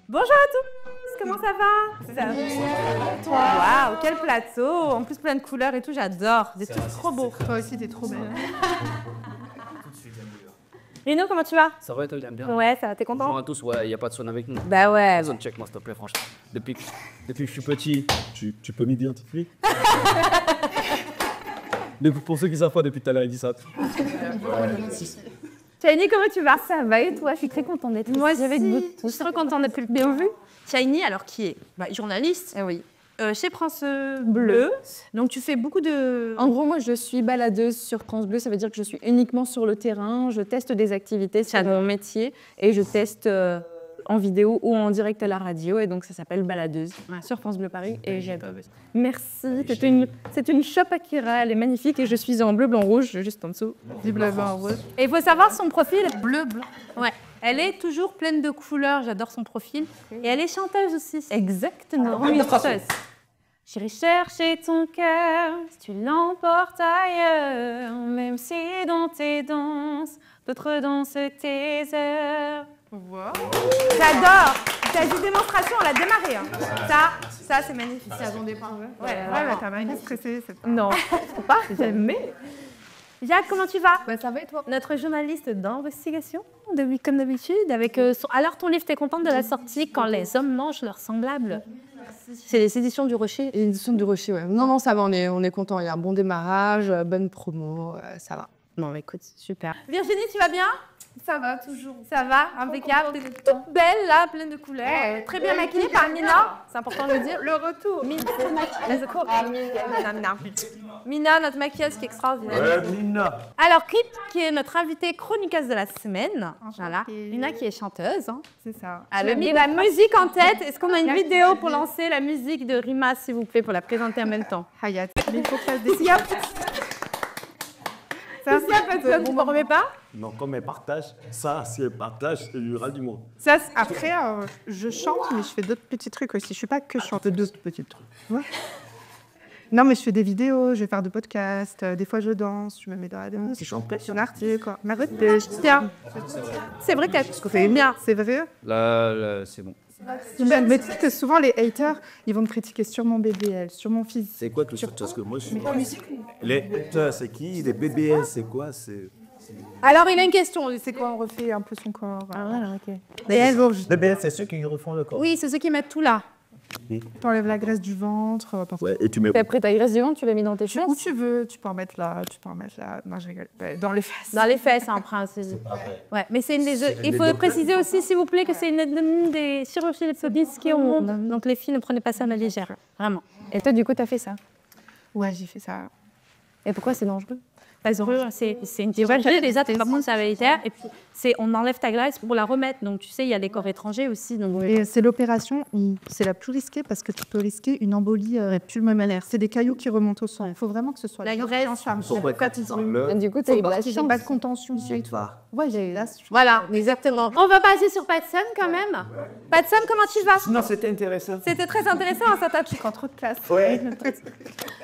Bonjour à tous, comment ça va? Ça va. Toi? Waouh, quel plateau! En plus plein de couleurs et tout, j'adore. Vous êtes tous trop beaux. Toi aussi, t'es trop belle. Rino, comment tu vas? Ça va et toi, j'aime bien. Ouais, ça va, t'es content? Bonjour à tous, ouais, y a pas de son avec nous. Bah ouais. Zone check, moi, s'il te plaît, franchement. Depuis que je suis petit. Tu peux m'identifier? Pour ceux qui savent pas, depuis tout à l'heure, il dit ça. Shiny, comment tu vas? Ça va et toi? Je suis très contente d'être ici avec vous. Je suis trop contente d'être bien vue. Shiny, alors qui est journaliste Oui. chez France Bleu. Donc tu fais beaucoup de... En gros, moi, je suis baladeuse sur France Bleu. Ça veut dire que je suis uniquement sur le terrain. Je teste des activités, c'est mon métier. Et je teste en vidéo ou en direct à la radio. Et donc, ça s'appelle Baladeuse sur France Bleu Paris. Et j'adore. Merci. C'est une shop Akira. Elle est magnifique. Et je suis en bleu, blanc, rouge, juste en dessous. Du bleu, blanc, rouge. Et il faut savoir son profil. Bleu, blanc. Ouais. Elle est toujours pleine de couleurs. J'adore son profil. Et elle est chanteuse aussi. Exactement. Oui, chanteuse. J'irai chercher ton cœur si tu l'emportes ailleurs, même si dans tes danses, d'autres dansent tes heures. Wow. J'adore. T'as dit démonstration, elle a démarré. Hein. Ça c'est magnifique. C'est à ton départ, ouais. Ouais, Ouais, t'as mal stressé. non, faut pas, jamais. Jacques, comment tu vas? Bah, ça va et toi? Notre journaliste d'investigation, comme d'habitude, avec son... Alors, ton livre, t'es contente de la sortie quand les hommes mangent leurs semblables? C'est les éditions du Rocher. Les éditions du Rocher, ouais. Non, ça va, on est content. Il y a un bon démarrage, bonne promo, ça va. Non, mais écoute, super. Virginie, tu vas bien? Ça va, toujours. Ça va, impeccable. T'es toute belle, là, pleine de couleurs. Très bien maquillée par Mina. C'est important de le dire. Le retour. Mina, Mina, notre maquilleuse qui est extraordinaire. Ouais, Nina. Alors, Kip, qui est notre invitée chroniqueuse de la semaine. Voilà. Mina, qui est chanteuse. Hein. C'est ça. Elle a mis la musique en tête. Est-ce qu'on a une vidéo pour lancer la musique de Rima, s'il vous plaît, pour la présenter en même temps? Hayat. Mais il faut que je fasse des signes. Ça, personne, tu ne remets pas? Non, comme elle partage, ça, si elle partage, il y aura du monde. Ça, après, je chante, mais je fais d'autres petits trucs aussi. Je ne suis pas que chanteuse, d'autres petits trucs. Ouais. Non, mais je fais des vidéos, je vais faire des podcasts, des fois je danse, je me mets dans la danse, je chante sur un article, quoi. Ma repêche, tiens. C'est vrai qu'elle se fait bien. C'est vrai? Là, c'est bon. Mais tu sais que souvent, les haters, ils vont me critiquer sur mon BBL, sur mon physique. C'est quoi tout ça? Parce que moi, je suis... Les haters, c'est qui? Les BBS, c'est quoi? Alors, il a une question. C'est quoi, on refait un peu son corps. Ah, voilà, ok. Les BBS, c'est ceux qui refont le corps. Oui, c'est ceux qui mettent tout là. T'enlèves la graisse du ventre. Ouais, et tu mets... Et après, ta graisse du ventre, tu l'as mis dans tes fesses? Où tu veux, tu peux en mettre là, tu peux en mettre là. Non, je rigole. Dans les fesses. Dans les fesses, en principe. Ouais, mais c'est une des... Il faut préciser aussi, s'il vous plaît, que c'est une des chirurgies les plus risquées au monde. Donc les filles, ne prenez pas ça à la légère. Vraiment. Et toi, du coup, t'as fait ça? Ouais, j'ai fait ça. Et pourquoi c'est dangereux? Pas heureux, c'est une chirurgie, déjà, t'es pas bon, ça va être. Et puis, on enlève ta graisse pour la remettre. Donc, tu sais, il y a les corps étrangers aussi. Donc... Et c'est l'opération où c'est la plus risquée parce que tu peux risquer une embolie pulmonaire. C'est des cailloux qui remontent au sang. Il faut vraiment que ce soit la graisse. Et du coup, t'as eu de la j'ai chance. pas de contention. Ouais, j'ai eu la chance. Voilà, exactement. On va passer sur Patson quand même. Patson, comment tu vas? Non, c'était intéressant. C'était très intéressant, hein, ça t'a pris trop de classe. Ouais.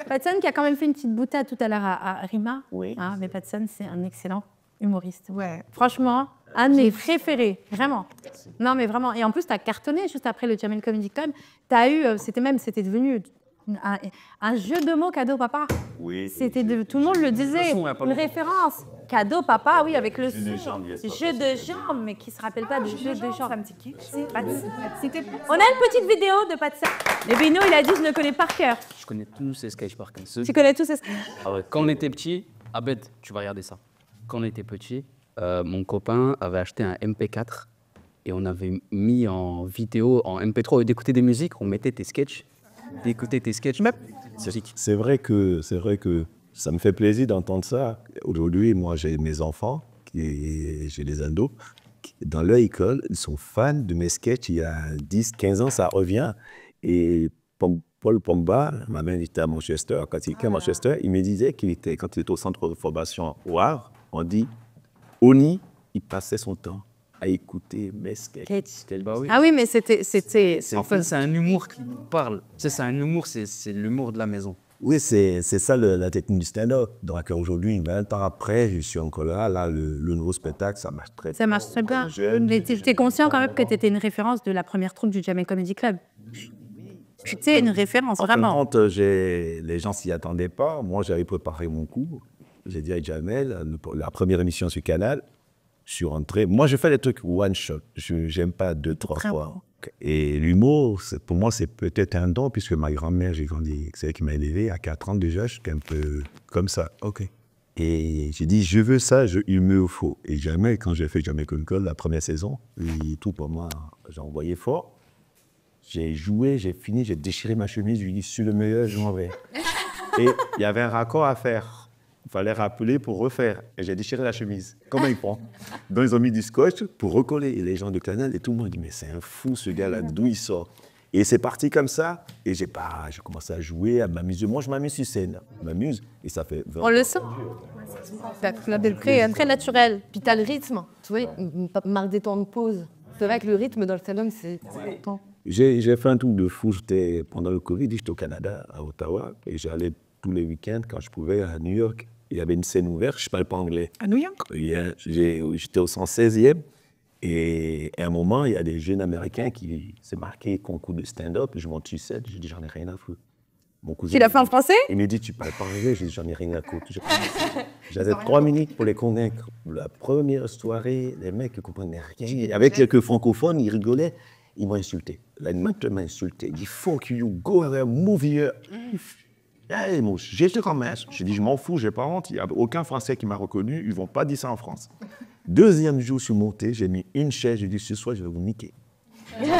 Patson qui a quand même fait une petite boutade tout à l'heure à Rima. Oui. Hein, mais Patson, c'est un excellent humoriste. Ouais. Franchement, un de mes préférés, vraiment. Non, mais vraiment. Et en plus, tu as cartonné juste après le Jamel Comedy Club. Tu as eu, c'était devenu un jeu de mots cadeau papa. Oui. Tout le monde le disait. son, il y a pas Une longtemps. référence. Cadeau papa, oui, avec le Jeu de son. jambes, yes, Jeu de jambes, mais qui se rappelle pas du jeu de jambes. Ça me dit quelque chose. On a une petite vidéo de Patson. Et Bino, il a dit, je ne connais par cœur. Je connais tous ces sketchs par contre. Tu connais tous ces... Ah ouais, quand on était petit, Abed, tu vas regarder ça. Quand on était petit, mon copain avait acheté un MP4 et on avait mis en vidéo, en MP3, au lieu d'écouter des musiques, on mettait tes sketchs, d'écouter tes sketchs. C'est vrai que ça me fait plaisir d'entendre ça. Aujourd'hui, moi, j'ai mes enfants, j'ai les ados, dans leur école, ils sont fans de mes sketchs. Il y a 10, 15 ans, ça revient. Et Paul Pogba, ma mère était à Manchester. Quand il était à Manchester, il me disait quand il était au centre de formation WAR, on dit, Oni, il passait son temps à écouter mes sketchs. Bah oui. Ah oui, mais c'était... En fait, c'est un humour qui nous parle. C'est un humour, c'est l'humour de la maison. Oui, c'est ça la technique du stand-up. Donc aujourd'hui, 20 ans après, je suis encore là. Là, le nouveau spectacle, ça marche très bien. Ça marche très bien. Jeune, Mais tu es conscient quand même que tu étais une référence de la première troupe du Jamel Comedy Club. Tu sais, une référence, En fin de vraiment. compte, les gens s'y attendaient pas. Moi, j'avais préparé mon coup. J'ai dit à Jamel, la première émission sur Canal, je suis rentré. Moi, je fais des trucs one shot. Je n'aime pas 2-3 fois. Et l'humour, pour moi, c'est peut-être un don, puisque ma grand-mère, j'ai grandi, c'est elle qui m'a élevé. À 4 ans déjà, je suis un peu comme ça. Et j'ai dit, je veux ça, il me faut. Et Jamel, quand j'ai fait Jamel Comedy Club, la première saison, tout pour moi, j'ai envoyé fort. J'ai joué, j'ai fini, j'ai déchiré ma chemise, je lui ai dit, je suis le meilleur, je m'en vais. Et il y avait un raccord à faire. Il fallait rappeler pour refaire. Et j'ai déchiré la chemise. Comment il prend? Donc ils ont mis du scotch pour recoller. Et les gens de Canal, et tout le monde dit, mais c'est un fou ce gars-là, d'où il sort? Et c'est parti comme ça. Et j'ai commencé à jouer, à m'amuser. Moi, je m'amuse sur scène. Je m'amuse. Et ça fait 20 ans. On le sent. Très naturel. Puis t'as le rythme. Tu vois, marque des temps de pause. C'est vrai que le rythme dans le stand-up, c'est important. J'ai fait un truc de fou. Pendant le Covid, j'étais au Canada, à Ottawa. Et j'allais tous les week-ends, quand je pouvais, à New York. Il y avait une scène ouverte, je ne parle pas anglais. À New York? J'étais au 116e. Et à un moment, il y a des jeunes Américains qui s'est marqué concours de stand-up. Je monte sur scène, j'ai dit, j'en ai rien à foutre. Mon cousin, Tu l'as fait en français? il me dit, tu parles pas anglais? J'ai dit, j'en ai rien à foutre. J'avais 3 minutes pour les convaincre. La première soirée, les mecs ne comprenaient rien. Avec quelques francophones, ils rigolaient. Ils m'ont insulté. L'animateur m'a insulté. Il dit, fuck you, go there, move here. J'étais comme ça. J'ai dit, je m'en fous, j'ai pas honte. Il n'y a aucun Français qui m'a reconnu. Ils ne vont pas dire ça en France. Deuxième jour, je suis monté, j'ai mis une chaise. J'ai dit, ce soir, je vais vous niquer.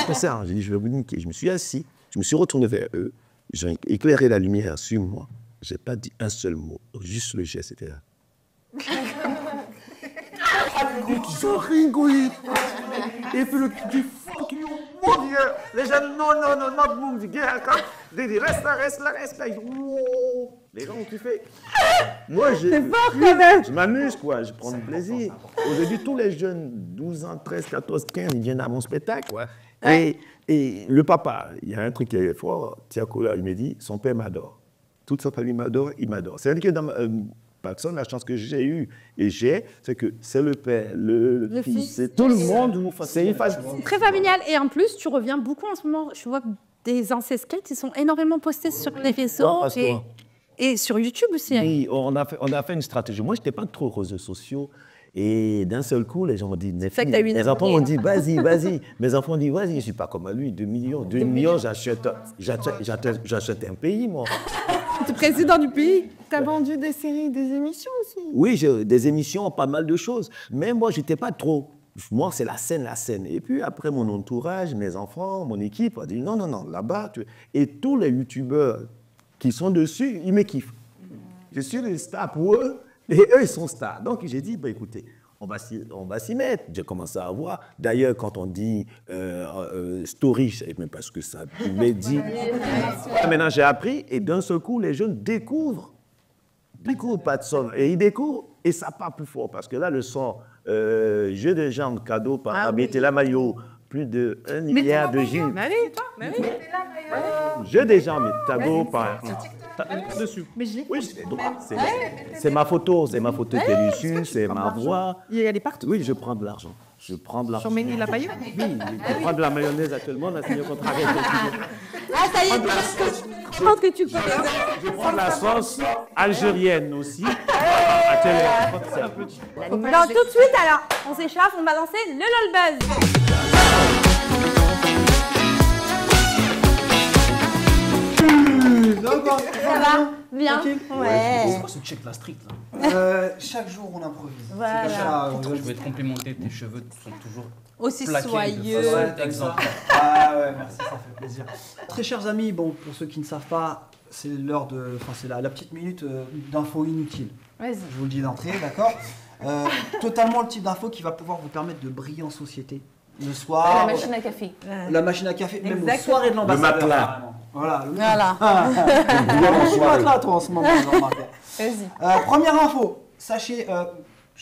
C'est ça, j'ai dit, je vais vous niquer. Je me suis assis, je me suis retourné vers eux. J'ai éclairé la lumière sur moi. Je n'ai pas dit un seul mot. Juste le geste, c'était là. Ils ont rigolé. Et puis le du fuck you, move here. Les gens, non, not move, ils disent, reste là. Ils disent, wow. Les gens ont kiffé. Moi, je m'amuse, quoi. Je prends du plaisir. Aujourd'hui, tous les jeunes, 12 ans, 13, 14, 15, ils viennent à mon spectacle, quoi. Et le papa, il y a un truc qui est fort. Tiakola, il me dit, son père m'adore. Toute sa famille m'adore, il m'adore. C'est-à-dire que dans personne, la chance que j'ai eue c'est que c'est le père, le fils, c'est tout le monde. C'est une phase. Très familial. Et en plus, tu reviens beaucoup en ce moment. Je vois des ancestrales qui sont énormément postés sur les réseaux et sur YouTube aussi. Oui, on a fait une stratégie. Moi, je n'étais pas trop aux réseaux sociaux. Et d'un seul coup, les gens m'ont dit, les enfants m'ont dit, vas-y. Mes enfants ont dit, vas-y, je ne suis pas comme lui, 2 millions, j'achète un pays, moi. Tu es président du pays. Tu as vendu des séries, des émissions aussi? Oui, j'ai des émissions, pas mal de choses. Mais moi, je n'étais pas trop. Moi, c'est la scène. Et puis après, mon entourage, mes enfants, mon équipe a dit, non, là-bas. Et tous les youtubeurs qui sont dessus, ils me kiffent. Je suis le star pour eux. Et eux, ils sont stars. Donc, j'ai dit, écoutez, on va s'y mettre. J'ai commencé à voir. D'ailleurs, quand on dit story, je ne sais même pas ce que ça veut dire. Maintenant, j'ai appris. Et d'un seul coup, les jeunes découvrent pas de son. Et ils découvrent. Et ça part plus fort. Parce que là, le son, jeu de jambes, cadeau par Abitela Mayo, plus de 1 milliard de J. Jeu des jambes, cadeau par... Dessus. Mais je l'ai. Oui, c'est ma photo qui est dessus, c'est ma voix. Il y a des partout. Oui, je prends de l'argent. Sur Méni la pailleuse? Oui, je prends de la mayonnaise actuellement, on a signé un contrat avec Ça y est, je pense que tu connais. Je prends de la sauce algérienne aussi. Donc tout de suite, alors, on s'échauffe, on va lancer le LOL Buzz. Ça va? Bien? Ouais. C'est quoi ce check la street là? Chaque jour, on improvise. Voilà. Je vais te complimenter, tes cheveux sont toujours Aussi plaqués. soyeux. Exemple. Ah ouais, merci, ça fait plaisir. Très chers amis, bon, pour ceux qui ne savent pas, c'est l'heure de, enfin c'est la petite minute d'infos inutiles. Vas-y. Je vous le dis d'entrée, d'accord. Totalement le type d'info qui va pouvoir vous permettre de briller en société. Le soir. La machine à café. La machine à café, même aux Exactement. soirées de l'ambassadeur. Le matelas. carrément. Voilà. Voilà. Tu matelas toi en ce moment, Jean-Marc. Vas-y. Première info, sachez,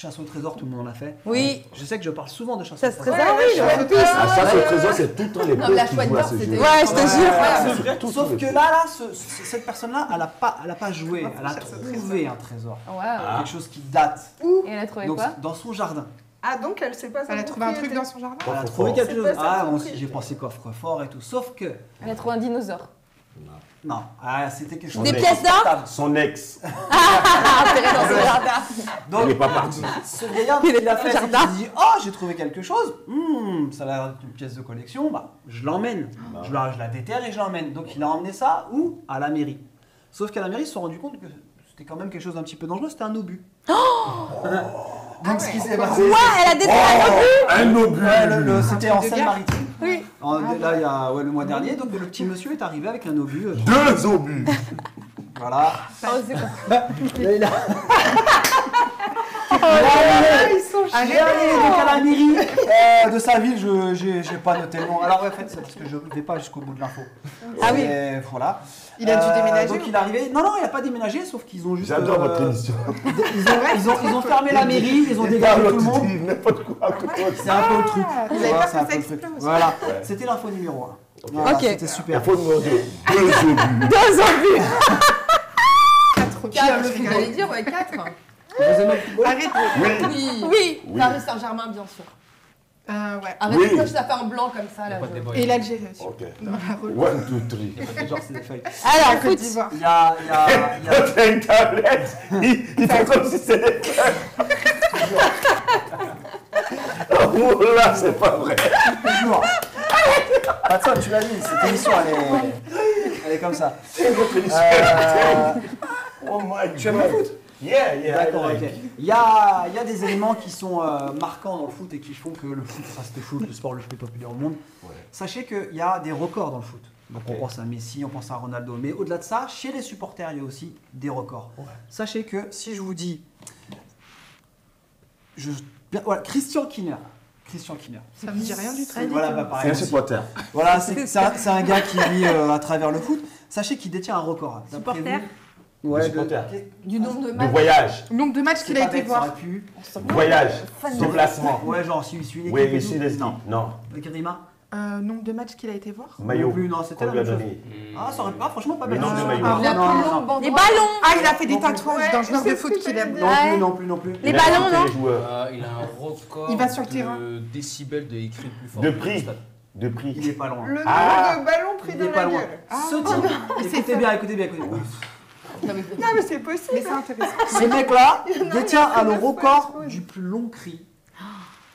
chasse au trésor, tout le monde en a fait. Oui. Je sais que je parle souvent de chasse au Chasse au trésor. trésor, oui, je vois tout. La chasse au trésor, c'est tout le temps les Non, pauvres la qui chouette jouent à d'or, ce jeu. c'était- Ouais, je te jure. Ouais, sauf que là, cette personne-là, elle a pas joué, elle a trouvé un trésor. Waouh. Quelque chose qui date. Et elle a trouvé Donc, quoi? dans son jardin. Ah, donc elle sait pas ça. Elle a trouvé un truc dans son jardin. Elle a Coffre trouvé fort. quelque C'est chose. pas ça, Ah, moi compris. aussi, j'ai pensé coffre-fort et tout. Sauf que, Elle a trouvé un dinosaure. non, c'était quelque chose Des de pièces d'or transportable. Son ex, Enterré dans son jardin. Donc, il n'est pas parti. ce vieillard, ce qu'il a fait, c'est qu'il s'est dit oh, j'ai trouvé quelque chose, ça a l'air d'être une pièce de collection, bah, je l'emmène. Je la déterre et je l'emmène. Donc, il a emmené ça où? À la mairie. Sauf qu'à la mairie, ils se sont rendus compte que c'était quand même quelque chose d'un petit peu dangereux, c'était un obus. Donc, ce qui s'est passé. Elle a détruit Un obus. Ouais, c'était en Seine-Maritime. Oui. Là, il y a le mois dernier, donc le petit monsieur est arrivé avec un obus. 2 obus. Voilà. Oh, c'est quoi? Là, il a. Il est arrivé donc à la mairie de sa ville, j'ai pas noté le nom. Alors ouais, en fait, c'est parce que je ne vais pas jusqu'au bout de l'info. Ah oui. Et voilà. Il a dû déménager Donc ou il est arrivé. Non, il n'a pas déménagé, sauf qu'ils ont juste. J'adore votre émission. Ils ont fermé la mairie, ils ont dégagé tout le monde. N'importe quoi. C'est un peu le truc. Vous Tu avez vois, pas c'est un fait peu ça le truc. exprès aussi. Voilà. C'était l'info numéro 1. Voilà, Ok. C'était super. Il faut numéro 2. 2 obus. 2 obus. 4 4, je voulais dire, ouais, 4. Vous aimez le football? Arrête. Oui. Oui. Paris Saint-Germain, bien sûr. Ouais. Arrête Oui. de cocher, ça fait un blanc comme ça, là. Et l'Algérie aussi. Ok. Dans la rue. 1, 2, 3. Genre, c'est des feuilles. Alors, Côte foot. d'Ivoire. Il y a T'as une tablette. Il fait comme si c'était des cœurs. Oh là, c'est pas vrai. toujours. Patson, tu l'as dit, cette émission, elle est comme ça. Oh my God. Tu aimes le foot? Yeah. D'accord, I ok. like. Il y a des éléments qui sont marquants dans le foot et qui font que le foot reste le foot, le sport le plus populaire au monde. Ouais. Sachez qu'il y a des records dans le foot. Donc Ok. on pense à Messi, on pense à Ronaldo. Mais au-delà de ça, chez les supporters, il y a aussi des records. Ouais. Sachez que si je vous dis... Voilà, Christian Kinner. Ça me dit rien du tout. Voilà, bah, C'est pareil un aussi. supporter. Voilà, c'est un gars qui vit à travers le foot. Sachez qu'il détient un record. D'après Supporter. vous. Ouais, Supporter. Du nombre de De matchs. voyage. Le nombre de matchs C'est qu'il a pas été bête, ça voir. aurait pu. Voyage. Déplacement. Ouais, genre, si une équipe. Oui, et ici tout. les Non. Non. Avec Rima. Nombre de matchs qu'il a été voir. Maillot. Non plus, non, c'était Qu'on la lui a même chose. donné. Ah, ça aurait pas, franchement, pas Le bête. nombre de maillots. Ah, Il a non, plus non, long non. bandeau. Les ballons. Ah, il a fait des Non plus. tatouages dans le joueur de foot qu'il aime. Non plus. Les Il a ballons, compté non les joueurs. Il a un record Il va sur le terrain. de décibels de écrit le plus fort. De prix. De prix. Il est pas loin. Le nombre Ah. de ballons pris Il dans est pas la loin. gueule. Ce type, écoutez bien. Non, mais Non, mais c'est possible. Mais c'est intéressant. Ce mec-là détient le record du plus long cri.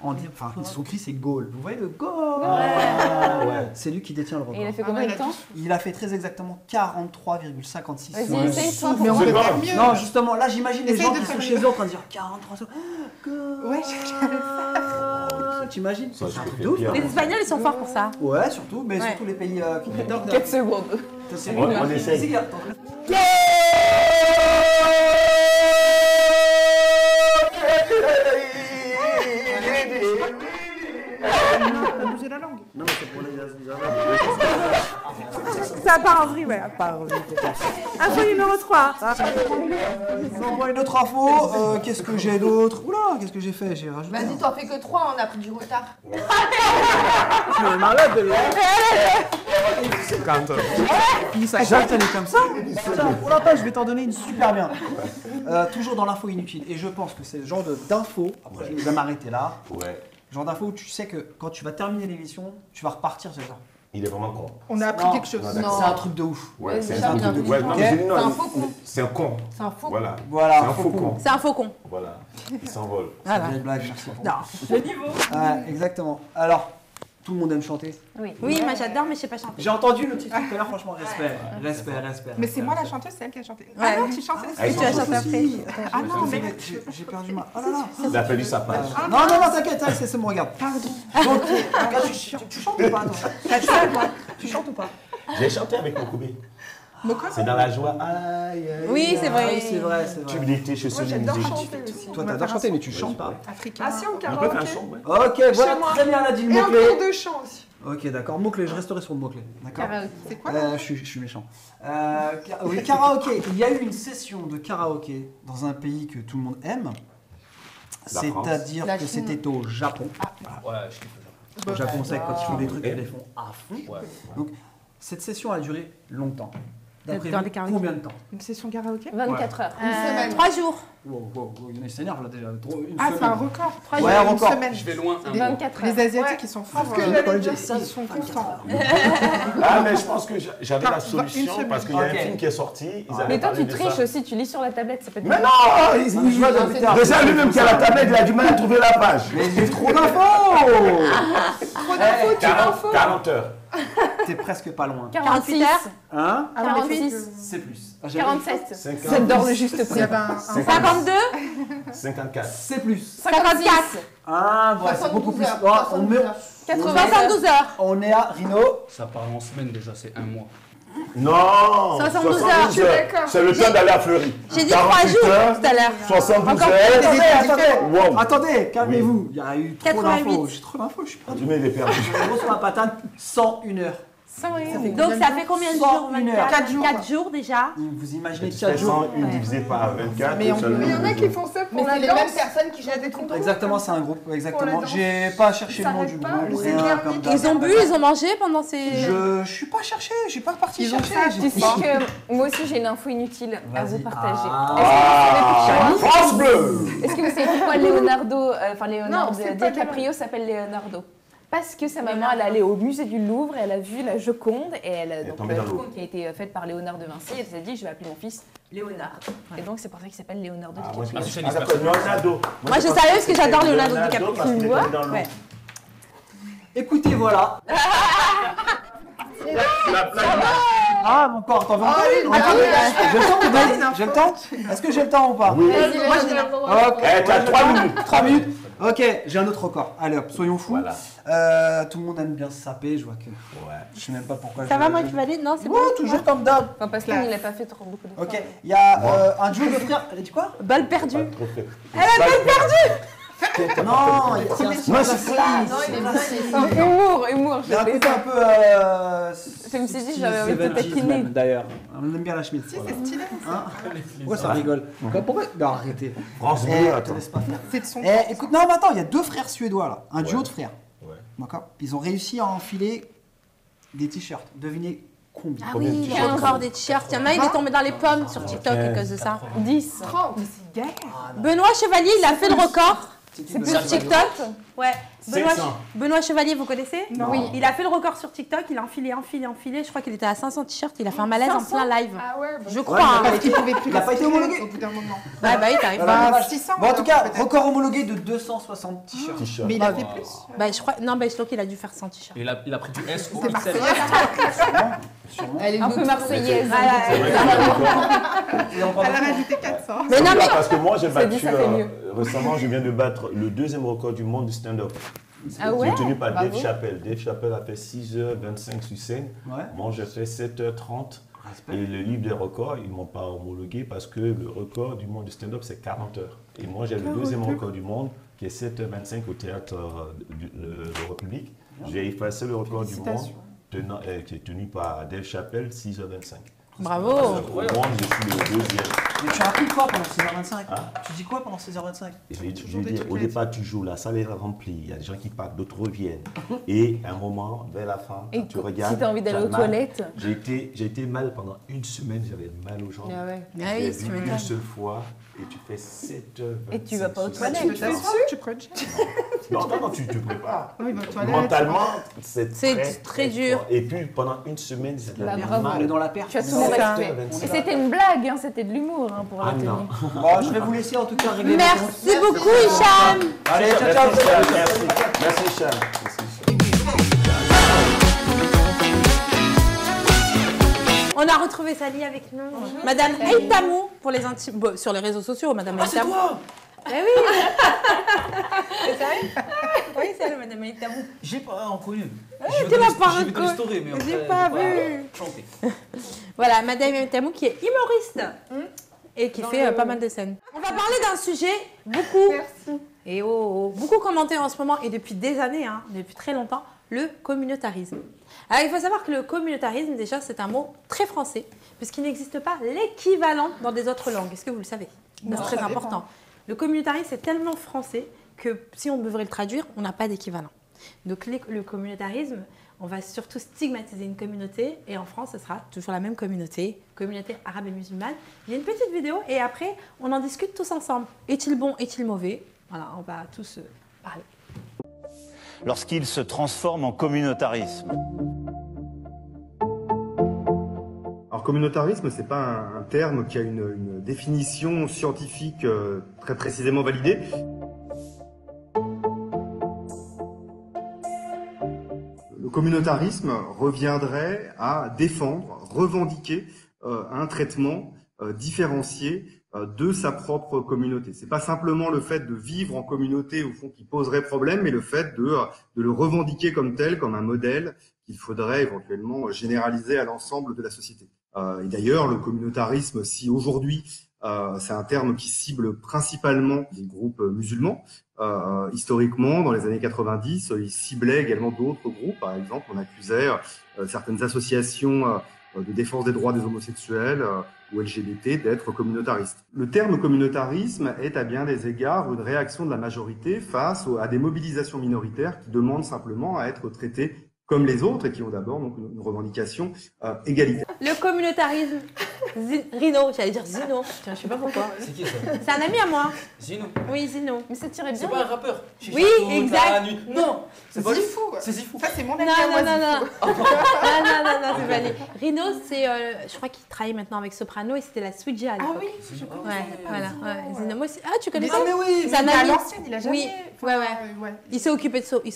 Enfin, son cri c'est goal. Vous voyez le goal? Ouais. C'est lui qui détient le Et il a record. fait combien de temps? Il a fait très exactement 43,56 Vas-y, secondes. essaye-toi. Mais on C'est peut grave. faire mieux. Non, justement, là j'imagine les Essaye gens de qui faire sont mieux. chez eux en train de dire 43 secondes. Goal. Ouais, T'imagines? Ça, C'est je un truc fais de ouf. pire. Les Espagnols, ils sont forts pour ça. Ouais, surtout, mais Ouais. surtout les pays qui adorent. 4 secondes. On essaye. T'as bougé la langue. Non, mais c'est pour les Ça part en vrille, ouais. Info numéro 3. J'envoie une autre info. Qu'est-ce que j'ai d'autre? Oula, qu'est-ce que j'ai fait? J'ai rajouté. Vas-y, t'en fais que 3, on a pris du retard. Jacques, elle est comme ça. Oh la vache, je vais t'en donner une super bien. Toujours dans l'info inutile. Et je pense que c'est le genre d'info, après je vais m'arrêter là, Ouais. le genre d'info où tu sais que quand tu vas terminer l'émission, tu vas repartir sur ça. Il est vraiment con. On a appris Non. quelque chose. Non. C'est un truc de ouf. Ouais, Ouais, c'est déjà, un bien truc de. vu. Ouais, non, Ok. mais j'ai dit non, C'est un il- faux con. c'est un con. C'est un faux. Voilà. Voilà, C'est un faux con. C'est un faucon. Voilà. Il s'envole. C'est une belle blague, merci pour Non. Le niveau. Ouais, exactement. Alors, tout le monde aime chanter. Oui. Oui, moi j'adore, mais je sais pas chanter. J'ai entendu le petit truc tout à l'heure, franchement, respect. Mais c'est moi la chanteuse, c'est elle qui a chanté. Ouais. Ah non, tu chantais. Elles Tu vas sont chanter après. Ah non, mais J'ai perdu ma. Oh là là. Il a perdu sa page. Non, t'inquiète, c'est moi, regarde. pardon. Donc, tu chantes ou pas, toi? Tu chantes ou pas? J'ai chanté avec Mokoubé. Moko. C'est dans la joie. Aïe, aïe. Oui, c'est vrai. Oui, c'est vrai. Tu me dis, je Moi, suis j'adore musique. chanter aussi. Toi, t'adores chanter, mais tu chantes pas. Africain. Ah si, au On peut faire karaoké. un chant, ouais. Ok, voilà, moi. très bien, elle a dit le Et un mot-clé. cours de chant aussi. Ok, d'accord, mot-clé, je resterai sur le mot-clé. D'accord. Karaoké. C'est quoi Je suis méchant. Oui, karaoké. Il y a eu une session de karaoké dans un pays que tout le monde aime. C'est-à-dire La que Chine. c'était au Japon. Ouais, je kiffe le Au Japon, c'est quand ils font des trucs, ils les font à fond. Japon. Ouais. Donc, cette session a duré longtemps. D'après Dans vous, les karaokés. combien de temps? Une session karaoké 24 heures. Une semaine. 3 jours. Wow, il y en a qui s'énervent là déjà. Une Ah, c'est un semaine. record. Ouais, un Une record. semaine. Je vais loin. un mois. 24 heures. Les Asiatiques, ils sont forts. Ils sont constants. Ah, mais je pense que j'avais la Une solution semaine. parce qu'il y a Ok. un film qui est sorti. Ils avaient Mais toi, parlé tu de triches ça. aussi, tu lis sur la tablette, ça peut être. Mais non, il Non, mais je vois, il- putain, déjà lui-même qui a la tablette, il a du mal à trouver la page. Mais j'ai trop d'infos. Trop d'infos, tu 40 heures. T'es presque pas loin. 46 Hein? 46 C'est plus. 47 J'adore le juste Il y prix. avait un 52 54. C'est plus. 54 Ah, ouais, c'est beaucoup 72 plus. heures. Oh, 72 heures. on est à Rino. Ça part en semaine déjà, c'est un mois. Non, 72 heures. d'accord. C'est le temps d'aller à Fleury. J'ai dit 3 jours 48 heures, tout à l'heure. 72 Encore heures. Wow. Attendez, calmez-vous. Il y a eu trop 88. d'infos. J'ai trop d'infos, je suis perdu. Du mec, il est perdu. En gros, sur la patate, 101 heures. Donc ça fait combien de jours 101 heures. 4 jours déjà. Vous imaginez Tu 4 fais jours. 101 divisé par 24. Mais et ça Mais il y en a nous- qui font ça Mais pour c'est la les mêmes danse. personnes qui Il y a chantent des des concours. Exactement, c'est un groupe, exactement. danse. J'ai pas cherché le nom s'arrête du pas, groupe, ou c'est rien dernier. comme Ils ont bu, ils ont mangé pendant ces... Je suis pas cherché, je suis pas parti chercher. Tu sais que moi aussi j'ai une info inutile à vous Vas-y. partager. Ah, France Bleu. Est-ce que vous savez pourquoi Leonardo, Non, c'est pas DiCaprio s'appelle Leonardo? Parce que sa maman, elle est allée au musée du Louvre et elle a vu la Joconde et elle a est donc tombée la dans l'eau. Joconde qui a été faite par Léonard de Vinci et elle s'est dit je vais appeler mon fils Léonard. Et donc c'est pour ça qu'il s'appelle Leonardo Ah, moi, DiCaprio. je pense- ah, d'accord, Leonardo. Moi, je savais parce que j'adore Leonardo DiCaprio. parce qu'il Tu est vois tombé dans l'eau. Ouais. Écoutez, voilà. La plaque. Ah, mon corps, t'en veux encore une? Attendez, j'ai le temps ou pas? J'ai le temps? Est-ce que j'ai le temps ou pas? Oui. Moi, j'ai Ok. Eh, t'as 3 minutes. 3 minutes. Ok, j'ai un autre record. Allez hop, soyons fous. Voilà. Tout le monde aime bien se saper, je vois que. Ouais. Je sais même pas pourquoi. Ça va, moi qui valide? Non, c'est bon. Ouais, toujours comme d'hab. Enfin, parce qu'il n'a pas fait trop beaucoup de Ok, il y a un duo de frères. Elle a dit quoi? Balle perdue. Pas trop fait. Non, il tient sur la Non, il est bien, il est simple. Humour, Il y a un côté un peu. Je me suis dit, j'avais envie de te taquiner. D'ailleurs. On aime bien la chemise. Si, c'est stylé. Hein? Pourquoi ça rigole? Pourquoi? Non, arrêtez. France Eh, Bleu, te attends. laisse pas faire. C'est de son. Eh, écoute, non, mais attends, il y a deux frères suédois là, un duo de frères. Ouais. D'accord? Ils ont réussi à enfiler des t-shirts. Devinez combien? Ah oui, il y a encore des t-shirts. Il y en a, il est tombé dans les pommes sur TikTok à cause de ça. 10. 30, mais c'est galère. Benoît Chevalier, il a fait le record sur TikTok. Ouais. 500. Benoît Chevalier, vous connaissez? Non. Oui. Il a fait le record sur TikTok, il a enfilé. Je crois qu'il était à 500 t-shirts, il a fait un malaise en plein live. Ah ouais, bah, Je crois. hein. Parce qu'il pouvait plus Il a pas été respirer homologué. au bout d'un moment. Ouais, bah oui, t'arrives Voilà. pas. Bah, 600. Bon, en tout cas, peut-être. record homologué de 260 t-shirts. T-shirt. Mais il a fait plus. Bah, je crois. Non, bah, je crois qu'il a dû faire 100 t-shirts. Il a pris du S au C'est XL. Marseillais. Sûrement. Elle est Un peu une marseillaise. C'est vrai que c'est le record. Et encore Elle a plus. rajouté 400. Mais non, mais. Parce que moi, j'ai Ça dit, battu ça fait mieux. récemment, je viens de battre le deuxième record du monde du stand-up. Ah ouais? Tenu par Bravo. Dave Chappelle. Dave Chappelle a fait 6h25 sur scène. Ouais. Moi, j'ai fait 7h30. Respect. Et le livre des records, ils ne m'ont pas homologué parce que le record du monde du stand-up, c'est 40 heures. Et moi, j'ai le deuxième record du monde qui est 7h25 au théâtre de République. J'ai effacé le record du monde qui est tenu par Dave Chappelle, 6h25. Bravo. Au monde, je suis le deuxième. Mais tu racontes quoi pendant 6h25? Hein? Tu dis quoi pendant 6h25? Et je dis, au départ, tu joues, la salle est remplie, il y a des gens qui partent, d'autres reviennent. Et à un moment, vers la fin, Et quand tu regardes. si t'as envie d'aller tu as aux mal. toilettes. J'ai été mal pendant une semaine, j'avais mal aux jambes. Ah ouais. Ah oui, J'ai tu vu m'étonnes. une seule fois et tu fais 7h25. Et tu vas pas aux sur toilettes. Tu scène. t'assois, tu crunches. Non, tu te prépares. Oui, mais aux toilettes. Mentalement, C'est c'est très dur. fort. Et puis pendant une semaine, c'était Bah, bien bravo. On est mal. dans la perte. Tu as on est tout dans mon la perte. respect. Et c'était une blague, hein, c'était de l'humour hein, pour la Ah tenue. non. Bon, je vais vous laisser en tout cas régler les Merci comptes. beaucoup, Hicham. Allez, ciao, ciao. Merci, Cham, merci. Merci, Cham. On a retrouvé Sally avec nous. Madame Eitamou, pour les intimes. Bon, sur les réseaux sociaux, Madame Eitamou. toi? Eh oui. C'est sérieux? Oui, c'est elle, Madame Eitamou. J'ai pas reconnu. tu l'as pas J'ai vu dans les reconnu. stories, mais après, J'ai pas vu. chanté. Voilà, Madame Eitamou qui est humoriste et qui fait pas mal de scènes. On va parler d'un sujet beaucoup, et beaucoup commenté en ce moment et depuis des années, hein, depuis très longtemps, le communautarisme. Alors il faut savoir que le communautarisme, déjà, c'est un mot très français, puisqu'il n'existe pas l'équivalent dans des autres langues. Est-ce que vous le savez? C'est très important. Le communautarisme, c'est tellement français que si on devrait le traduire, on n'a pas d'équivalent. Donc le communautarisme, on va surtout stigmatiser une communauté et en France, ce sera toujours la même communauté arabe et musulmane. Il y a une petite vidéo et après, on en discute tous ensemble. Est-il bon, est-il mauvais? Voilà, on va tous parler. Lorsqu'il se transforme en communautarisme. Alors communautarisme, c'est pas un terme qui a une définition scientifique très précisément validée. Le communautarisme reviendrait à défendre, revendiquer un traitement différencié de sa propre communauté. C'est pas simplement le fait de vivre en communauté au fond qui poserait problème, mais le fait de le revendiquer comme tel, comme un modèle qu'il faudrait éventuellement généraliser à l'ensemble de la société. Et d'ailleurs, le communautarisme, si aujourd'hui c'est un terme qui cible principalement les groupes musulmans, historiquement, dans les années 90, il ciblait également d'autres groupes. Par exemple, on accusait certaines associations de défense des droits des homosexuels ou LGBT d'être communautaristes. Le terme communautarisme est à bien des égards une réaction de la majorité face à des mobilisations minoritaires qui demandent simplement à être traitées comme les autres et qui ont d'abord donc une revendication égalitaire. Le communautarisme, Rino, j'allais dire Zino, tiens, je sais pas pourquoi. C'est qui ça? C'est un ami à moi. Zino. Oui, Zino. Mais ça tirait bien. C'est pas un rappeur. Oui, exact. Non, c'est pas lui. Zifou. C'est Zifou. Ça, c'est mon Non, ami à moi, non, non, Zifou. non, c'est pas lui. Rino, c'est, je crois qu'il travaille maintenant avec Soprano et c'était la Sweet J à l'époque. Ah oui, je connais. Ouais, voilà. Ouais. Zino, moi aussi. Ah, tu connais Ah, ça? mais oui, C'est un mais à ami. l'ancienne, il a jamais... Oui, enfin, ouais. ouais. Il s'est occupé de Soprano.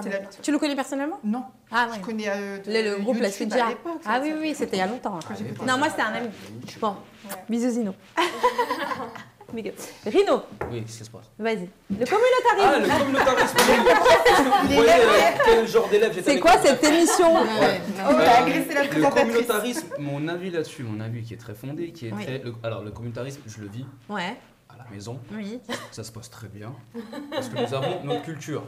c'était l'habitude. Tu le connais personnellement? Non. Ah ouais. Je connais Le groupe La Sweet YouTube J. à l'époque, Ah ça, oui, ça oui, fait- c'était il y a longtemps. que j'écoutais Non, ça. moi c'était un ami. Bon, bisous Zino. Rino, Oui, qu'est-ce qui se passe? vas-y. Le Ah, communautarisme. le communautarisme. Vous voyez quel genre d'élève j'étais C'est avec quoi moi. cette émission? Oh, t'as agressé la Le présentatrice. communautarisme, mon avis là-dessus, mon avis qui est très fondé, qui est Oui. très. Alors, le communautarisme, je le vis Ouais, à la maison. oui. Ça se passe très bien. Parce que nous avons notre culture.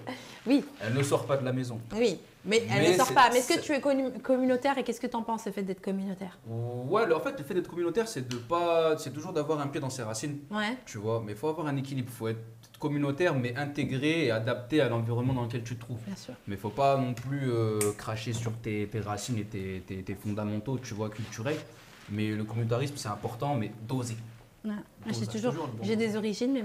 Oui, Elle ne sort pas de la maison. oui. Mais elle Mais ne sort c'est- pas. Mais est-ce que c'est- tu es communautaire et qu'est-ce que tu en penses, le fait d'être communautaire? Ouais, en fait, le fait d'être communautaire, c'est de pas, c'est toujours d'avoir un pied dans ses racines, Ouais, tu vois. Mais il faut avoir un équilibre. Il faut être communautaire, mais intégré et adapté à l'environnement dans lequel tu te trouves. bien sûr. Mais il faut pas non plus cracher sur tes racines et tes fondamentaux, tu vois, culturels. Mais le communautarisme, c'est important, mais dosé. Ouais. Moi, Dosage, toujours le bon j'ai des origines, mais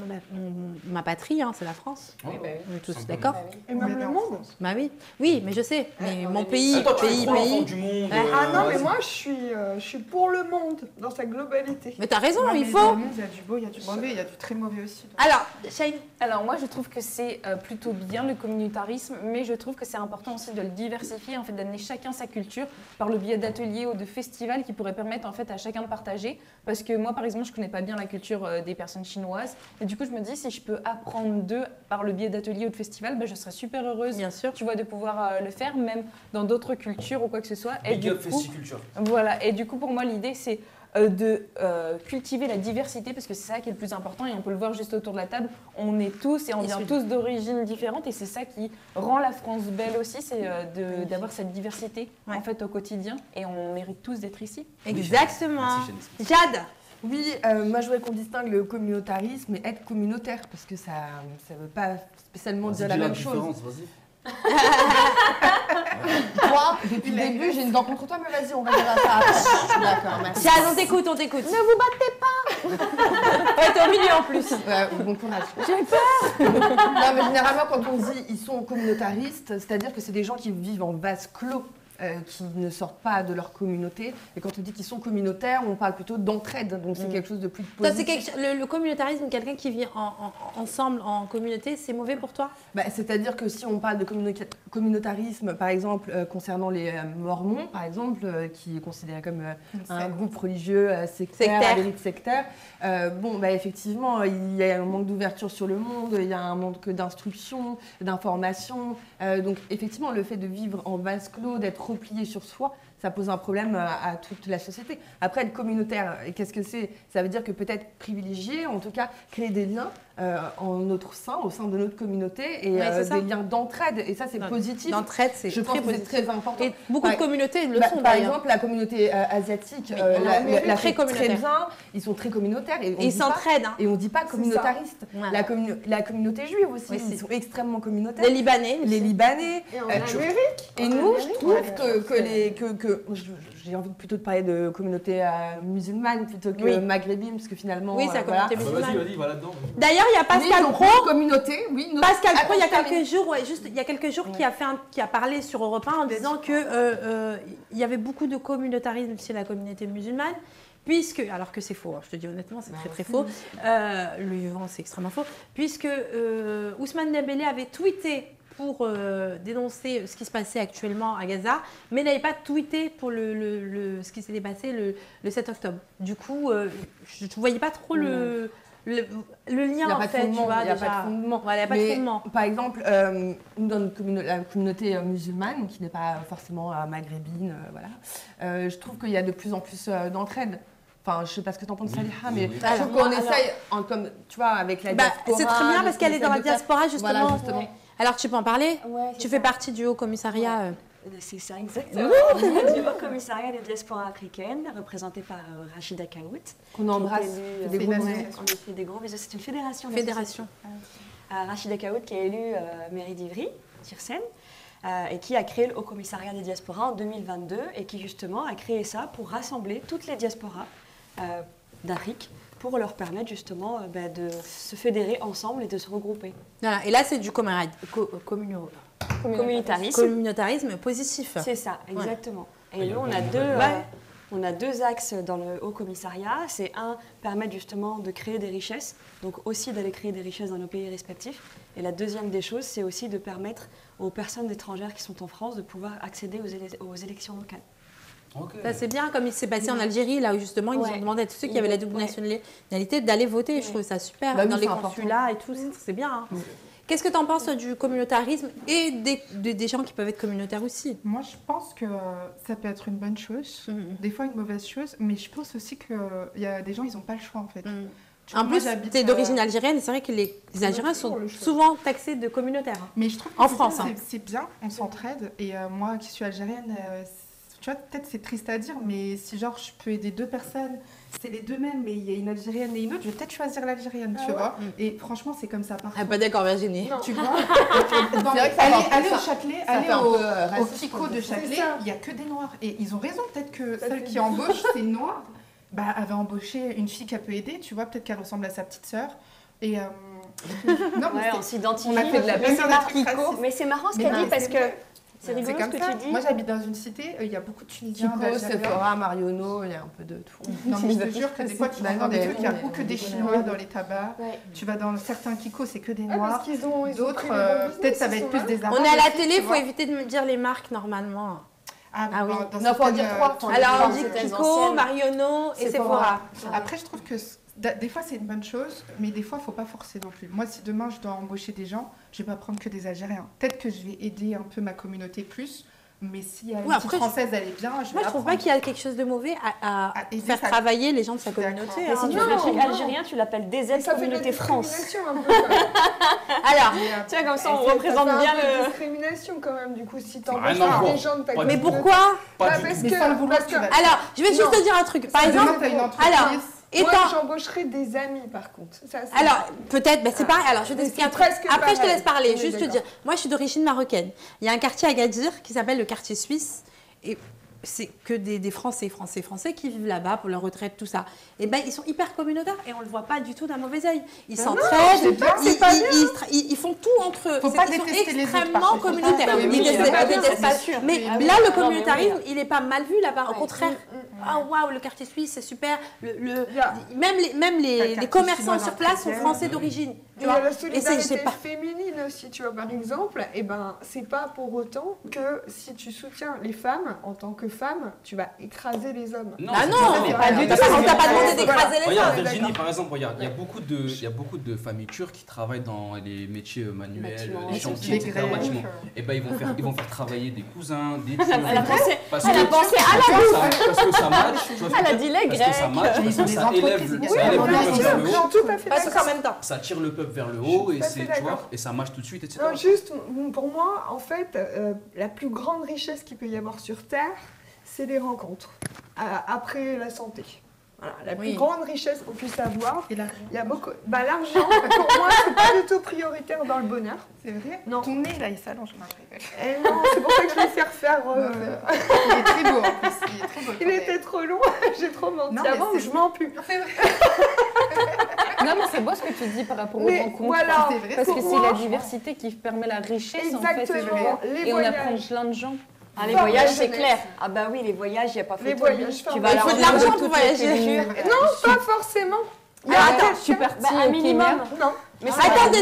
ma patrie, hein, c'est la France. Oh, On est tous simplement. d'accord? Et même le monde. Bah oui, oui, mais je sais. Mais mon pays, Attends, tu es trop l'enfant pays. du monde. Ouais. Ah non, mais vas-y. moi, je suis pour le monde, dans sa globalité. Mais t'as raison, Ouais, il mais faut. dans le monde, il y a du beau, il y a du mauvais, il y a du très mauvais aussi. Alors, Shane, Alors moi je trouve que c'est plutôt bien le communautarisme, mais je trouve que c'est important aussi de le diversifier, en fait d'amener chacun sa culture par le biais d'ateliers ou de festivals qui pourraient permettre en fait à chacun de partager. Parce que moi par exemple je connais pas bien la culture des personnes chinoises, et du coup je me dis si je peux apprendre d'eux par le biais d'ateliers ou de festivals, ben, je serais super heureuse. bien sûr. Tu vois, de pouvoir le faire même dans d'autres cultures ou quoi que ce soit. Et Big du up coup, Festiculture. voilà. Et du coup, pour moi, l'idée, c'est de cultiver la diversité parce que c'est ça qui est le plus important et on peut le voir juste autour de la table. On est tous et on vient tous d'origines différentes et c'est ça qui rend la France belle aussi, c'est d'avoir cette diversité en fait au quotidien et on mérite tous d'être ici. Exactement. Merci, Janice. Jade, Oui, moi je voudrais qu'on distingue le communautarisme et être communautaire, parce que ça ne veut pas spécialement dire la Dis même chose. différence, vas-y. Moi, depuis le début, j'ai une dent contre toi, mais vas-y, on verra ça après. D'accord, merci. Jade, on t'écoute, on t'écoute. Ne vous battez pas. Ouais, t'es au milieu en plus. Bon courage. J'ai peur. Non, mais généralement, quand on dit ils sont communautaristes, c'est-à-dire que c'est des gens qui vivent en vase clos. Qui ne sortent pas de leur communauté. Et quand on dit qu'ils sont communautaires, on parle plutôt d'entraide. Donc c'est quelque chose de plus Toi, c'est positif. le communautarisme, quelqu'un qui vit ensemble en communauté, c'est mauvais pour toi? C'est-à-dire que si on parle de communautarisme, par exemple, concernant les Mormons, par exemple, qui est considéré comme un groupe religieux sectaire, à dérive sectaire, effectivement, il y a un manque d'ouverture sur le monde, il y a un manque d'instruction, d'information. Donc effectivement, le fait de vivre en vase clos, d'être replié sur soi, ça pose un problème à toute la société. Après, être communautaire, qu'est-ce que c'est? Ça veut dire que peut-être privilégier, en tout cas créer des liens en notre sein, au sein de notre communauté, et des liens d'entraide. Et ça, c'est positif. D'entraide, c'est très important. Et beaucoup de communautés le sont, par exemple, la communauté asiatique, la fait très bien. Ils sont très communautaires. Et ils s'entraident. Et on ne dit pas communautariste. La communauté juive aussi, ils sont extrêmement communautaires. Les Libanais. Les Libanais. Et en Amérique. Et nous, je trouve que j'ai envie plutôt de parler de communauté musulmane plutôt que maghrébine, parce que finalement... Oui, c'est la communauté musulmane. Vas-y, va là-dedans. D'ailleurs, il y a Pascal Pro. Communauté, oui. Pascal Pro, il y a quelques jours, qui a parlé sur Europe 1 en disant que il y avait beaucoup de communautarisme chez la communauté musulmane. Alors que c'est faux, je te dis honnêtement, c'est très faux. Le vivant, c'est extrêmement faux. Puisque Ousmane Dembélé avait tweeté pour dénoncer ce qui se passait actuellement à Gaza, mais n'avait pas tweeté pour ce qui s'était passé le 7 octobre. Du coup, je ne voyais pas trop le lien, en fait, tu vois, il n'y a pas de fondement. Voilà, il n'y a pas de fondement. Par exemple, dans la communauté musulmane, qui n'est pas forcément maghrébine, voilà, je trouve qu'il y a de plus en plus d'entraide. Enfin, je ne sais pas ce que tu en penses, Saliha, mais je trouve qu'on essaye, comme, tu vois, avec la diaspora... C'est très bien parce qu'elle est dans la diaspora, justement. Voilà, justement. Alors, tu peux en parler? Tu fais partie du Haut Commissariat C'est ça, exactement. Du Haut Commissariat des diasporas africaines, représenté par Rachida Kaout. Qu'on embrasse. On fait des gros bisous. C'est une fédération. Rachida Kaout qui est élue mairie d'Ivry, Tiersen, et qui a créé le Haut Commissariat des diasporas en 2022 et qui justement a créé ça pour rassembler toutes les diasporas d'Afrique pour leur permettre justement de se fédérer ensemble et de se regrouper. Voilà. Et là, c'est du communautarisme positif. C'est ça, exactement. Et nous, on a deux axes dans le Haut Commissariat. C'est permettre justement de créer des richesses, donc aussi d'aller créer des richesses dans nos pays respectifs. Et la deuxième des choses, c'est aussi de permettre aux personnes étrangères qui sont en France de pouvoir accéder aux élections locales. Okay. Ça, c'est bien, comme il s'est passé en Algérie, là où justement ils ont demandé à tous ceux qui avaient la double nationalité d'aller voter. Je trouve ça super, dans les consulats et tout, c'est bien. Hein. Qu'est-ce que tu en penses du communautarisme et des gens qui peuvent être communautaires aussi? Moi, je pense que ça peut être une bonne chose, des fois une mauvaise chose, mais je pense aussi qu'il y a des gens, ils n'ont pas le choix en fait. En plus, tu es d'origine algérienne et c'est vrai que les Algériens sont souvent taxés de communautaires. Mais je trouve que en France, c'est bien, on s'entraide. Et moi qui suis algérienne, tu vois, peut-être c'est triste à dire, mais si genre je peux aider deux personnes, c'est les deux mêmes, mais il y a une algérienne et une autre, je vais peut-être choisir l'algérienne, tu vois. Et franchement, c'est comme ça parfois. Ah, pas d'accord, Virginie. Tu vois. Allez au Châtelet, allez au Kiko de Châtelet, il n'y a que des noirs. Et ils ont raison, peut-être que celle qui embauche, c'est une noire. Bah, elle va embaucher une fille qu'elle peut aider, tu vois, peut-être qu'elle ressemble à sa petite sœur. Et non, mais on s'identifie. On a fait de la mais c'est marrant ce qu'elle dit parce que c'est rigolo ce que tu dis. Moi, j'habite dans une cité, il y a beaucoup de Tunisiens. Kiko, Sephora, Marionneau, il y a un peu de tout. Non, mais je te jure que des fois, tu vas dans des trucs, il n'y a que des Chinois dans les tabacs. Tu vas dans certains Kiko, c'est que des Noirs. D'autres, peut-être ça va être plus des Arabes. On est à la télé, il faut éviter de me dire les marques normalement. Ah oui, il faut en dire trois. Alors, on dit Kiko, Marionneau et Sephora. Après, je trouve que des fois, c'est une bonne chose, mais des fois, il ne faut pas forcer non plus. Moi, si demain, je dois embaucher des gens, je ne vais pas prendre que des Algériens. Peut-être que je vais aider un peu ma communauté plus, mais si une petite Française, elle est bien, je vais Moi, je ne trouve pas qu'il y a quelque chose de mauvais à faire travailler les gens de sa communauté. Mais si tu fais un truc algérien, tu l'appelles DZ Communauté France. Alors, tu vois, comme ça, on représente bien le... discrimination quand même, du coup, si t'embauches pas les gens de ta communauté. Mais pourquoi? Parce que... Alors, je vais juste te dire un truc. Par exemple, moi, j'embaucherais des amis, par contre. Alors, peut-être, c'est pareil. Alors, je vais t'expliquer un truc. Après, je te laisse parler. Juste te dire, moi, je suis d'origine marocaine. Il y a un quartier à Agadir qui s'appelle le quartier suisse. Et c'est que des Français qui vivent là-bas pour leur retraite, tout ça. Et ben, ils sont hyper communautaires et on le voit pas du tout d'un mauvais œil. Ils s'entraident, ils font tout entre eux. Ils sont extrêmement communautaires. Ils détestent pas. Mais là, le communautarisme, il n'est pas mal vu là-bas. Au contraire, ah waouh, le quartier suisse, c'est super. Même les commerçants sur place sont français d'origine. Il y a la solidarité féminine aussi, tu vois, par exemple, et ben, c'est pas pour autant que si tu soutiens les femmes, en tant que femme, tu vas écraser les hommes. Non, ah non, mais pas du tout, on t'a pas demandé d'écraser les regarde, hommes. Virginie, par exemple, regarde, il y a beaucoup de familles turques qui travaillent dans les métiers manuels, les chantiers, etc. bâtiments. Et ben ils vont faire travailler des cousins, des tios. Elle a pensé parce à la bouffe. parce que ça match. Elle a dit les Grecs. Parce que ça match, parce que ça élève le peuple vers le haut. Tout à fait Parce qu'en même temps. Ça tire le peuple vers le haut et c'est, tu vois, et ça marche tout de suite, etc. Non, juste, pour moi, en fait, la plus grande richesse qu'il peut y avoir sur Terre, c'est les rencontres, après la santé. Voilà, la plus grande richesse qu'on puisse avoir. Et l'argent. Il y a beaucoup. Bah, l'argent, pour moi, c'est pas du tout prioritaire dans le bonheur. C'est vrai. Non. Ton nez, là, il s'allonge. Eh non, c'est pour ça que je vais faire. Il est très beau, en plus. Il est très beau. Il était trop long, j'ai trop menti. Non, avant, je mens plus. C'est vrai. Non, mais c'est beau ce que tu dis par rapport aux Mais rencontres. voilà, C'est vrai, parce que c'est la diversité qui permet la richesse, en fait. Exactement. Et on apprend plein de gens. Ah, les voyages, c'est clair. Ah bah oui, les voyages, il n'y a pas photo. Les voyages, tu vas il faut de l'argent pour voyager. Non, pas forcément. Attends, je suis partie un au minimum. Kenya. Non. Mais attendez,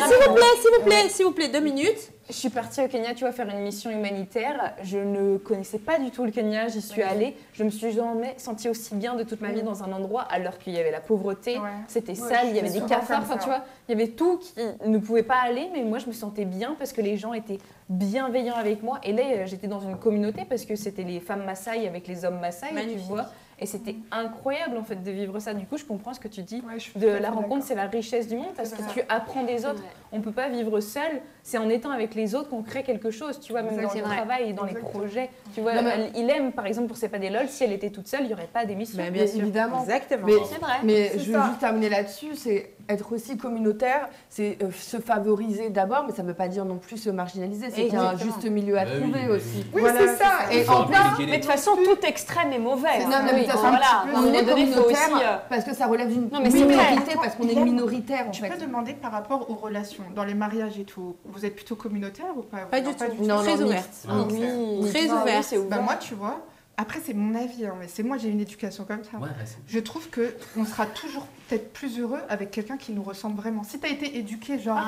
s'il vous plaît, 2 minutes. Je suis partie au Kenya, tu vois, faire une mission humanitaire. Je ne connaissais pas du tout le Kenya, j'y suis allée. Je me suis jamais sentie aussi bien de toute ma vie dans un endroit, alors qu'il y avait la pauvreté, c'était sale, il y avait des cafards, enfin tu vois, il y avait tout qui ne pouvait pas aller, mais moi je me sentais bien parce que les gens étaient bienveillants avec moi. Et là, j'étais dans une communauté parce que c'était les femmes Maasai avec les hommes Maasai, tu vois. Et c'était incroyable en fait de vivre ça. Du coup, je comprends ce que tu dis. De la rencontre, c'est la richesse du monde parce que tu apprends des autres. On peut pas vivre seul. C'est en étant avec les autres qu'on crée quelque chose. Tu vois, même dans le travail et dans les projets. Tu vois, il aime par exemple pour C'est pas des lol. Si elle était toute seule, il y aurait pas d'émission. Bien sûr, évidemment. Exactement. C'est vrai. Mais je veux juste terminer là-dessus. C'est être aussi communautaire, c'est se favoriser d'abord, mais ça ne veut pas dire non plus se marginaliser. C'est qu'il y a un juste milieu à trouver aussi. Oui, voilà, c'est ça. Et en plus, mais de toute façon, tout extrême est mauvais. Non, mais voilà. On est communautaire parce que ça relève d'une minorité, parce qu'on est minoritaire. Tu peux demander par rapport aux relations, dans les mariages et tout. Vous êtes plutôt communautaire ou pas? Pas du tout. Non, très ouverte. Oui, très ouverte. Bah moi, tu vois. Après, c'est mon avis, hein, mais c'est moi, j'ai une éducation comme ça. Ouais, je trouve qu'on sera toujours peut-être plus heureux avec quelqu'un qui nous ressemble vraiment. Si tu as été éduqué, genre,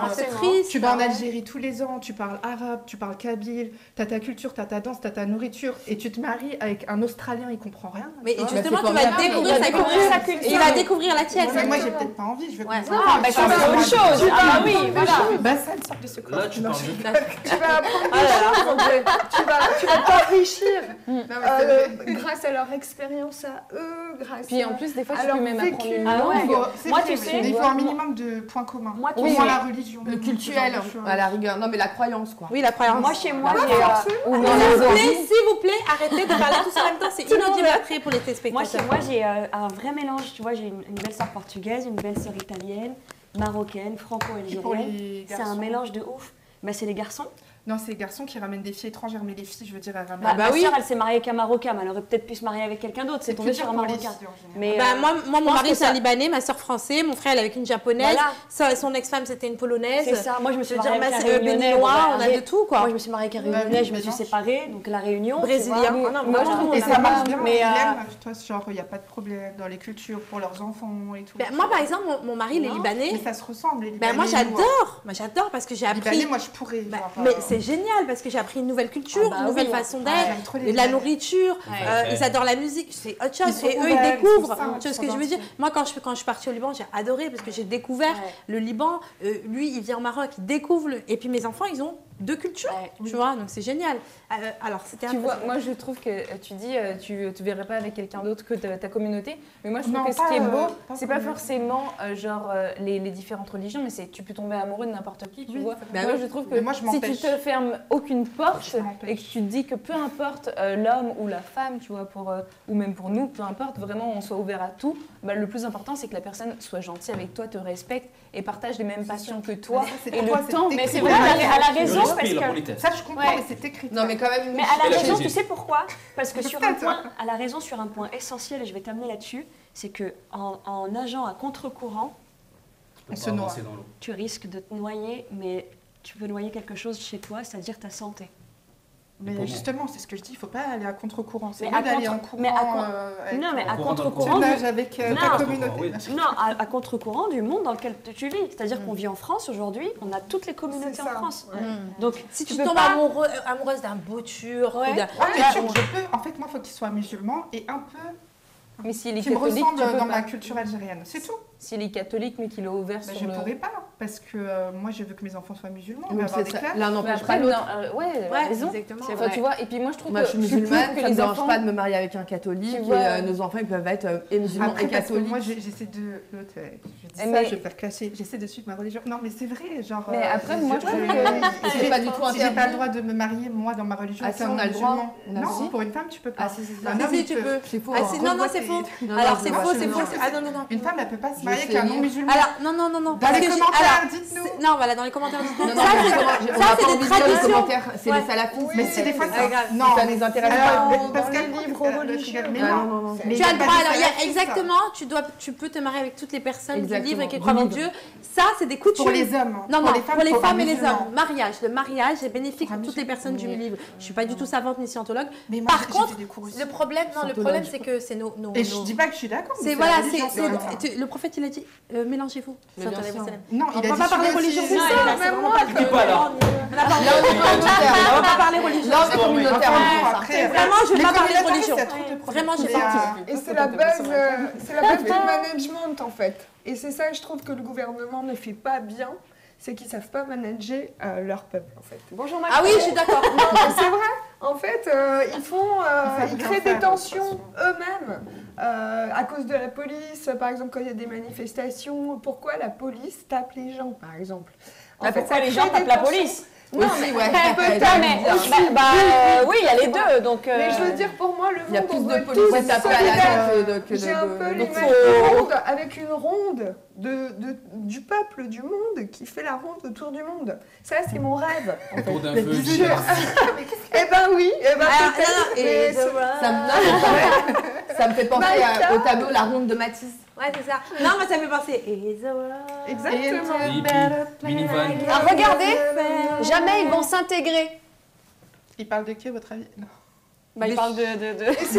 tu vas en Algérie tous les ans, tu parles arabe, tu parles kabyle, tu as ta culture, tu as ta danse, tu as ta nourriture, et tu te maries avec un Australien, il comprend rien. Mais justement, tu vas découvrir sa culture, il va découvrir la tienne. Mais moi, j'ai peut-être pas envie, je veux comprendre. Ah, bah, tu vas autre chose. Ah oui, voilà. Bah, ça, une sorte de secours. Là, tu parles tu vas apprendre des choses, tu vas t'enrichir grâce à leur expérience à eux, grâce Puis en plus, des fois, à tu leur peux même apprendre une vécu. langue. Moi, tu sais, il faut un minimum de points communs. Moi, au moins la religion. Le culturel, à la rigueur. Non, mais la croyance, quoi. Oui, la croyance. Moi, chez moi, s'il vous plaît, arrêtez de parler tous en même temps. C'est inaudible après pour les téléspectateurs. Moi, j'ai un vrai mélange. Tu vois, j'ai une belle sœur portugaise, une belle sœur italienne, marocaine, franco-algérienne. C'est un mélange de ouf. Bah, c'est les garçons. Non, c'est les garçons qui ramènent des filles étrangères, mais les filles, je veux dire, elles ramènent... Ma sœur, elle s'est mariée avec un Marocain, mais elle aurait peut-être pu se marier avec quelqu'un d'autre. C'est tombé sur un Marocain. Mais moi, mon mari, c'est un Libanais, ma sœur français, mon frère, elle est avec une Japonaise, son ex-femme, c'était une Polonaise. C'est ça. Moi, je me suis mariée avec un Réunionnais, on a de tout, quoi. Moi, je me suis mariée avec un Réunionnais, je me suis séparée, donc la Réunion. Brésilien. Moi, je trouve et ça marche bien. Mais toi, genre, il n'y a pas de problème dans les cultures pour leurs enfants et tout. Moi, par exemple, mon mari, il est libanais. Mais ça se ressemble, les Libanais. Moi, j'adore. Moi, j'adore parce que j'ai appris. Libanais, moi, je pourrais. Mais c'est génial parce que j'ai appris une nouvelle culture, une nouvelle façon d'être, de la nourriture. Ils adorent la musique, c'est autre chose. Et eux, ils découvrent. Tu vois ce que je veux dire? Moi, quand je suis partie au Liban, j'ai adoré parce que j'ai découvert le Liban. Lui, il vient au Maroc, il découvre. Et puis mes enfants, ils ont 2 cultures. Tu vois, donc c'est génial. Alors, c'était. Tu vois, moi, je trouve que tu dis, tu ne verrais pas avec quelqu'un d'autre que ta communauté. Mais moi, je trouve que ce qui est beau, c'est pas forcément genre les différentes religions, mais c'est tu peux tomber amoureux de n'importe qui, tu vois. Moi, je trouve que si tu te fermes aucune porte et que tu te dis que peu importe l'homme ou la femme, tu vois, ou même pour nous, peu importe, vraiment on soit ouvert à tout, bah, le plus important c'est que la personne soit gentille avec toi, te respecte et partage les mêmes passions que toi et le temps. Mais c'est vrai, elle a raison parce que ça je comprends, mais c'est écrit. Non mais quand même. Mais elle a raison, tu sais pourquoi? Parce que sur un point, elle a raison sur un point essentiel et je vais t'amener là-dessus, c'est que en nageant à contre-courant, on se noie. Tu risques de te noyer, mais tu peux noyer quelque chose chez toi, c'est-à-dire ta santé. Mais justement, c'est ce que je dis, il ne faut pas aller à contre-courant. C'est Mais mieux à d'aller en contre- courant. mais non, mais à contre-courant. avec ta communauté. Non, à contre-courant du monde dans lequel tu vis. C'est-à-dire qu'on vit en France aujourd'hui, on a toutes les communautés en France. Donc, Si tu peux tombes pas. amoureuse d'un beau turc, Ouais, je peux. En fait, moi, il faut qu'il soit musulman et un peu. Mais s'il est qui me catholique, ressemble tu peux dans pas. ma culture algérienne. C'est tout. S'il est catholique, mais qu'il est ouvert Bah, sur je le... ne pourrais pas, parce que moi, je veux que mes enfants soient musulmans. On Donc, va avoir des c'est ça. classes. L'un Mais n'empêche après, pas l'autre. ouais, Ouais, raison. exactement. Enfin, vrai. tu vois, et puis moi, je trouve Moi, que je suis je suis pour musulmane, que ça me les dérange enfants... pas de me marier avec un catholique. Tu Et vois, nos enfants, ils peuvent être et musulmans Après, et parce que catholiques. moi, j'essaie de. L'autre, je dis Mais- ça, je vais me faire clasher. J'essaie de suivre ma religion. Non, mais c'est vrai, genre. Mais après, moi, je trouve que... C'est pas du tout Si j'ai interdit. pas le droit de me marier, moi, dans ma religion, Ah, ça, sans on a le droit. musulman. On a le Non, droit. pour une femme, tu peux pas. Ah, si, Un homme, Si, il tu peut. peux. C'est faux. Ah, hein. si, non, c'est faux. Alors, c'est faux, c'est faux. Ah, non, non, non. Une femme, elle peut pas se Je marier sais avec un lire. non-musulman. Alors, non. Dans Parce les que commentaires, dites-nous. Non, voilà, dans les commentaires, dites-nous. Non, non, Ça, mais c'est- on va ça, pas c'est des envie de lire les traditions. commentaires, c'est Ouais. les salafistes. Mais si des fois, Ouais, grave. non, Ça les intéresse pas. parce dans qu'elle les livres religieux. Mais Ah, non, non. Mais Tu as il y le a droit, pas de alors il y a salafisme. exactement, tu peux te marier avec toutes les personnes Exactement. du livre et qui Du croient en livre. Dieu. Ça, c'est des coutumes. Pour les hommes. Non, non, pour les faut femmes un et les musulman. hommes. Mariage. Le mariage est bénéfique Pour un pour toutes les musulman. personnes du livre. Je suis pas du tout savante ni scientologue. Mais moi, Par j'ai contre, fait des cours aussi. le problème, c'est que c'est nos. Et je dis pas que je suis d'accord. mais C'est la voilà, religion, c'est comme ça. le prophète il a dit mélangez-vous. Mais bien sûr. Non, On il a va dit pas parler sur le religion, site. c'est ça, même vraiment moi, pas que- pas là. On va pas parler religion. Là, on est communautaire. Après, Vraiment, je vais les pas parler communautaristes, religion. il y a trop de problèmes. Vraiment, j'ai Mais, pas Et c'est la base du management en fait. Et c'est ça, je trouve que le gouvernement ne fait pas bien, c'est qu'ils savent pas manager leur peuple en fait. Bonjour Macron. Ah oui, je suis d'accord. Non, mais c'est vrai. En fait, ils Ils créent savent des faire. tensions eux-mêmes à cause de la police. Par exemple, quand il y a des manifestations, pourquoi la police tape les gens, par exemple. En fait, pourquoi ça les crée gens tapent des la tensions. police? Non, Aussi, mais ouais. Non, mais oui, il y a les deux. Donc, Mais je veux dire, pour moi, le Il y a monde, plus on de doit police tous à taper à la solidaires. tête que J'ai un peu de. l'image du monde avec une ronde du peuple, du monde, qui fait la ronde autour du monde. Ça, c'est mon rêve. en fait. Autour d'un feu. Eh ben oui, eh ben Ah, peut-être. non, mais et c'est- Ça me fait penser au tableau La Ronde de Matisse. Ouais, c'est ça. Non, mais ça me fait penser. Is the world Exactement. Minivan. Ah, regardez, jamais ils vont s'intégrer. Il parle de qui, à votre avis? Non. Bah, ils parlent de... Et si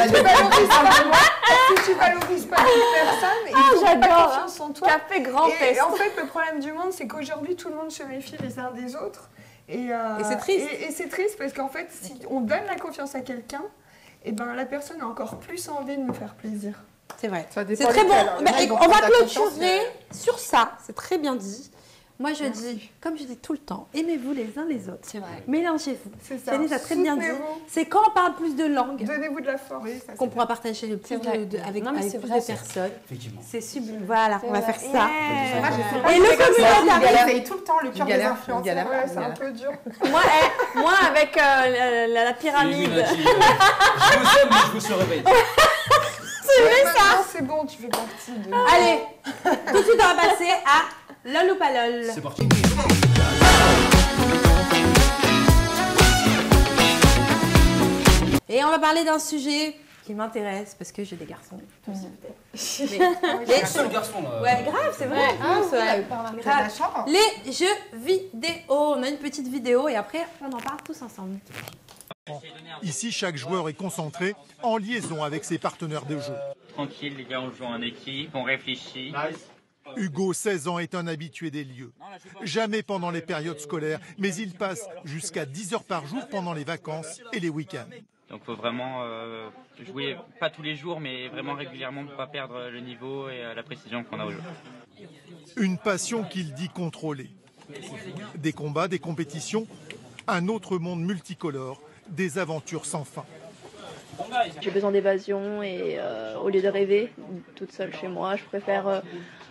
tu valorises pas les personnes, ils n'ont pas j'adore, confiance en toi. Café Grand Et Est. en fait, le problème du monde, c'est qu'aujourd'hui, tout le monde se méfie les uns des autres. Et c'est triste. Et c'est triste parce qu'en fait, si on donne la confiance à quelqu'un, et ben la personne a encore plus envie de nous faire plaisir. C'est vrai. Ça dépend C'est très bon. lesquels. Mais Moi, ils vont on va prendre ta confiance, clôturer sur ça. C'est très bien dit. Moi, je dis, comme je dis tout le temps, aimez-vous les uns les autres. C'est vrai. Mélangez-vous. C'est ça. Céline a très bien dit. Soutenez-vous. C'est quand on parle plus de langues Donnez-vous de la force. qu'on pourra partager le plus vrai. avec, Non, mais avec c'est plus vrai, de personnes. Effectivement. C'est sublime. Voilà, on va faire ça. Moi, je sais pas. Et le Je communautarisme. essaye tout le temps le cœur des galère, influenceurs. une galère. Ouais, c'est un peu dur. Moi, avec la pyramide. Illuminati, je vous aime, mais je vous se réveille. Maintenant, c'est bon, tu fais partie de. Allez, tout de suite, on va passer à lol ou pas lol. C'est parti. Et on va parler d'un sujet qui m'intéresse parce que j'ai des garçons. Mais, Seul garçon là. ouais, grave, c'est vrai. Ah, en plus, ouais. T'as de Grave. la chance. Les jeux vidéo. On a une petite vidéo et après, on en parle tous ensemble. Ici, chaque joueur est concentré en liaison avec ses partenaires de jeu. Tranquille, les gars, on joue en équipe, on réfléchit. Hugo, 16 ans, est un habitué des lieux. Jamais pendant les périodes scolaires, mais il passe jusqu'à 10 heures par jour pendant les vacances et les week-ends. Donc il faut vraiment jouer, pas tous les jours, mais vraiment régulièrement pour ne pas perdre le niveau et la précision qu'on a au jeu. Une passion qu'il dit contrôler. Des combats, des compétitions, un autre monde multicolore, des aventures sans fin. J'ai besoin d'évasion et au lieu de rêver toute seule chez moi, je préfère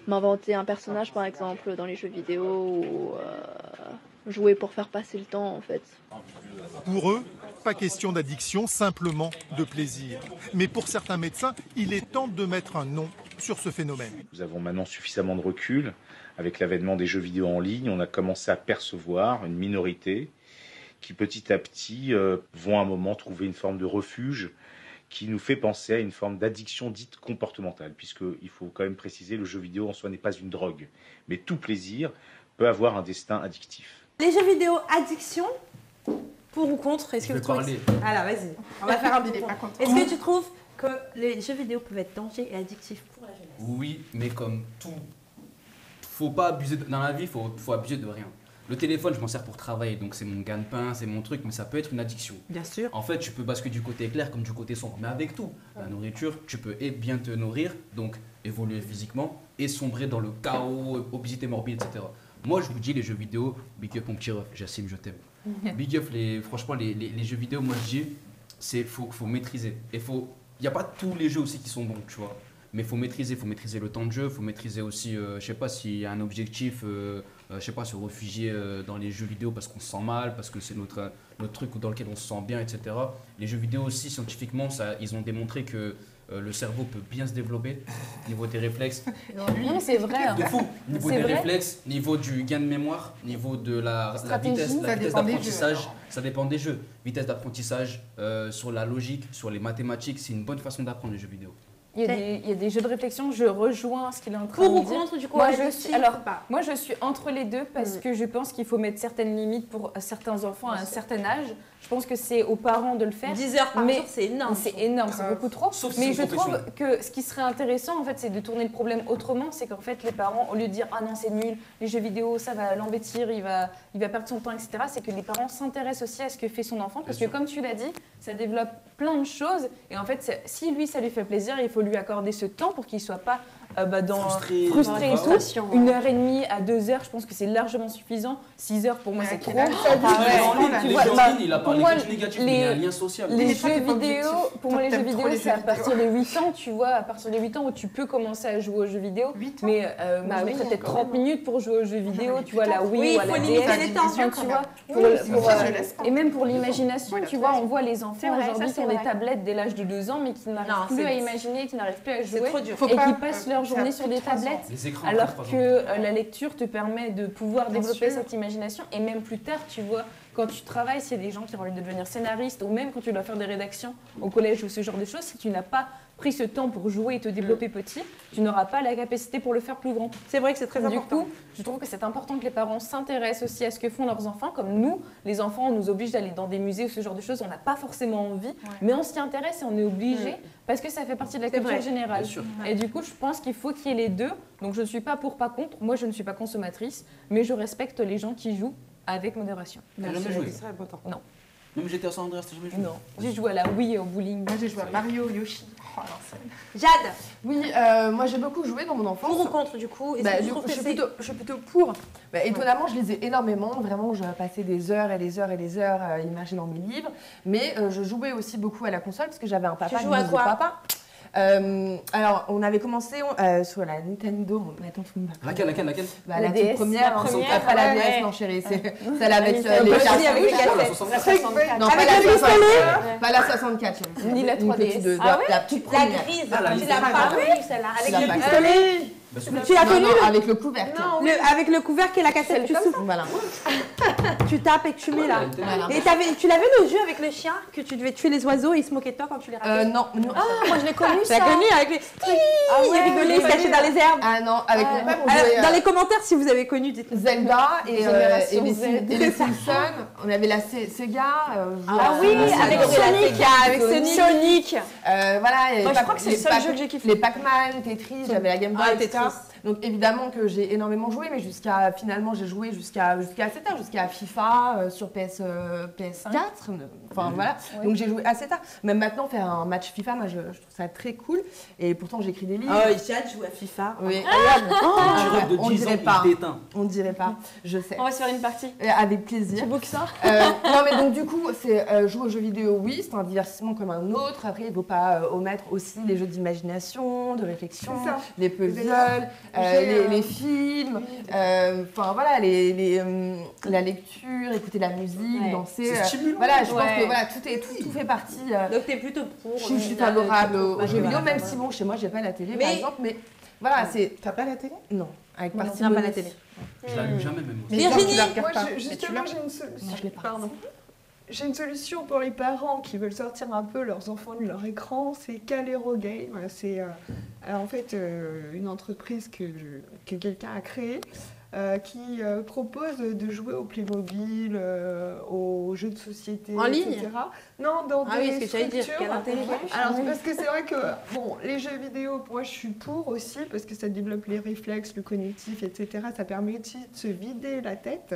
m'inventer un personnage par exemple dans les jeux vidéo ou jouer pour faire passer le temps en fait. Pour eux, pas question d'addiction, simplement de plaisir. Mais pour certains médecins, il est temps de mettre un nom sur ce phénomène. Nous avons maintenant suffisamment de recul. Avec l'avènement des jeux vidéo en ligne, on a commencé à percevoir une minorité qui petit à petit vont à un moment trouver une forme de refuge qui nous fait penser à une forme d'addiction dite comportementale, puisqu'il faut quand même préciser, le jeu vidéo en soi n'est pas une drogue, mais tout plaisir peut avoir un destin addictif. Les jeux vidéo addiction, Pour ou contre? Est-ce que Je vais parler. Alors, vas-y, on va faire un bilan. Est-ce que tu trouves que les jeux vidéo peuvent être dangereux et addictifs pour la jeunesse? Oui, mais comme tout, faut pas abuser dans la vie, faut abuser de rien. Le téléphone, je m'en sers pour travailler, donc c'est mon gagne-pain, c'est mon truc, mais ça peut être une addiction. Bien sûr. En fait, tu peux basculer du côté clair comme du côté sombre, mais avec tout. La nourriture, tu peux bien te nourrir, donc évoluer physiquement, et sombrer dans le chaos, obésité morbide, etc. Moi, je vous dis, les jeux vidéo, big up mon petit ref, Jassim, je t'aime. Big up, franchement, les jeux vidéo, moi je dis, faut maîtriser. Et il n'y a pas tous les jeux aussi qui sont bons, tu vois. Mais faut maîtriser le temps de jeu, faut maîtriser aussi, je sais pas s'il y a un objectif, je sais pas, se réfugier dans les jeux vidéo parce qu'on se sent mal, parce que c'est notre truc dans lequel on se sent bien, etc. Les jeux vidéo aussi, scientifiquement, ils ont démontré que le cerveau peut bien se développer niveau des réflexes. Non, c'est vrai. De fou. Niveau des réflexes, niveau du gain de mémoire, niveau de la vitesse d'apprentissage. Ça dépend des jeux. Vitesse d'apprentissage, sur la logique, sur les mathématiques, c'est une bonne façon d'apprendre les jeux vidéo. Il y a des jeux de réflexion, je rejoins ce qu'il est en train de dire. Pour ou contre, du coup, moi, je suis entre les deux parce que je pense qu'il faut mettre certaines limites pour certains enfants à un certain âge. Je pense que c'est aux parents de le faire. 10 heures par jour, c'est énorme. C'est énorme, c'est beaucoup trop. Mais je trouve que ce qui serait intéressant, en fait, c'est de tourner le problème autrement. C'est qu'en fait, les parents, au lieu de dire « Ah non, c'est nul, les jeux vidéo, ça va l'embêtir, il va perdre son temps, etc. » C'est que les parents s'intéressent aussi à ce que fait son enfant. Parce que comme tu l'as dit, ça développe plein de choses. Et en fait, si lui, ça lui fait plaisir, il faut lui accorder ce temps pour qu'il ne soit pas frustré et tout. 1h30 à 2 heures, je pense que c'est largement suffisant. 6 heures, pour moi, c'est trop. Il a parlé que du négatif, mais il y a un lien social. Les jeux vidéo, pour moi, les jeux vidéo, c'est à partir de 8 ans, tu vois, à partir de 8 ans où tu peux commencer à jouer aux jeux vidéo. Mais moi, je mettrais peut-être 30 minutes pour jouer aux jeux vidéo, tu vois, la Wii ou à la DS. Tu vois, et même pour l'imagination, tu vois, on voit les enfants aujourd'hui qui ont des tablettes dès l'âge de 2 ans, mais qui n'arrivent plus à imaginer, qui n'arrivent plus à jouer, et qui passent leur journée sur des tablettes, alors que la lecture te permet de pouvoir développer cette imagination. Et même plus tard, tu vois, quand tu travailles, s'il y a des gens qui ont envie de devenir scénariste, ou même quand tu dois faire des rédactions au collège ou ce genre de choses, si tu n'as pas pris ce temps pour jouer et te développer petit, tu n'auras pas la capacité pour le faire plus grand. C'est vrai que c'est très important. Du coup, je trouve que c'est important que les parents s'intéressent aussi à ce que font leurs enfants. Comme nous, les enfants, on nous oblige d'aller dans des musées ou ce genre de choses, on n'a pas forcément envie, mais on s'y intéresse et on est obligé parce que ça fait partie de la culture générale. Et du coup, je pense qu'il faut qu'il y ait les deux. Donc je ne suis pas pour, pas contre. Moi, je ne suis pas consommatrice, mais je respecte les gens qui jouent avec modération. T'as jamais joué? Non. Même j'étais à San Andreas, t'as jamais joué? Non. J'ai joué à la Wii et au bowling. Moi, j'ai joué à Mario, Yoshi. Oh, Jade. Oui, moi j'ai beaucoup joué dans mon enfance. Pour ou contre, du coup? Je suis plutôt pour. Étonnamment, je lisais énormément. Vraiment, je passais des heures et des heures et des heures à immerger dans mes livres. Mais je jouais aussi beaucoup à la console parce que j'avais un papa. Tu jouais à quoi? Alors, on avait commencé sur la Nintendo. Attends, laquelle la toute première. Après la DS, non chérie, c'est celle avec les cassettes. Non, pas la 64. Pas la 64. Ni la 3DS. La toute première. La grise. Tu l'as pas connue, celle-là, avec le pistolet. Tu l'as connue? Avec le couvercle. Avec le couvercle et la cassette, tu souffles. Voilà. Tu tapes et que tu mets là. Et tu l'avais le jeu avec le chien que tu devais tuer les oiseaux et ils se moquaient de toi quand tu les ratais? Non. Moi je l'ai connu ça. Tu l'as connu avec les... il rigolait, il se cachait dans les herbes. Ah non, avec mon père on jouait... Dans les commentaires si vous avez connu, dites-nous. Zelda et les Simpsons. On avait la Sega. Ah oui, avec Sonic. Voilà. Moi je crois que c'est le seul jeu que j'ai kiffé. Les Pac-Man, Tetris, j'avais la Game Boy, etc. Donc évidemment que j'ai énormément joué, mais finalement j'ai joué jusqu'à assez tard, jusqu'à FIFA sur PS4. Enfin voilà. Donc j'ai joué assez tard. Même maintenant faire un match FIFA, moi je trouve ça très cool. Et pourtant j'écris des livres. Oh, Jade joue à FIFA. Oui. On dirait pas. On dirait pas. Je sais. On va se faire une partie. Avec plaisir. C'est beau que ça. Non mais donc du coup c'est jouer aux jeux vidéo, oui, c'est un divertissement comme un autre. Après il ne faut pas omettre aussi les jeux d'imagination, de réflexion, les puzzles. Les films, enfin voilà, la lecture, écouter la musique, danser. Voilà, je pense que voilà, tout fait partie. Donc t'es plutôt pour. Je suis favorable aux jeux vidéo, même si bon, chez moi j'ai pas la télé par exemple, mais voilà, c'est. T'as pas la télé? Non, avec partie pas la télé. Je l'allume jamais même. Virginie, moi justement j'ai une solution. Pardon. J'ai une solution pour les parents qui veulent sortir un peu leurs enfants de leur écran, c'est Calero Game. C'est en fait une entreprise que quelqu'un a créée qui propose de jouer au Playmobil, aux jeux de société, en ligne, etc. Non, dans ah des oui, ce que j'allais dire, structures. quel intérêt. Alors, parce que c'est vrai que bon, les jeux vidéo, moi je suis pour aussi, parce que ça développe les réflexes, le cognitif, etc. Ça permet aussi de se vider la tête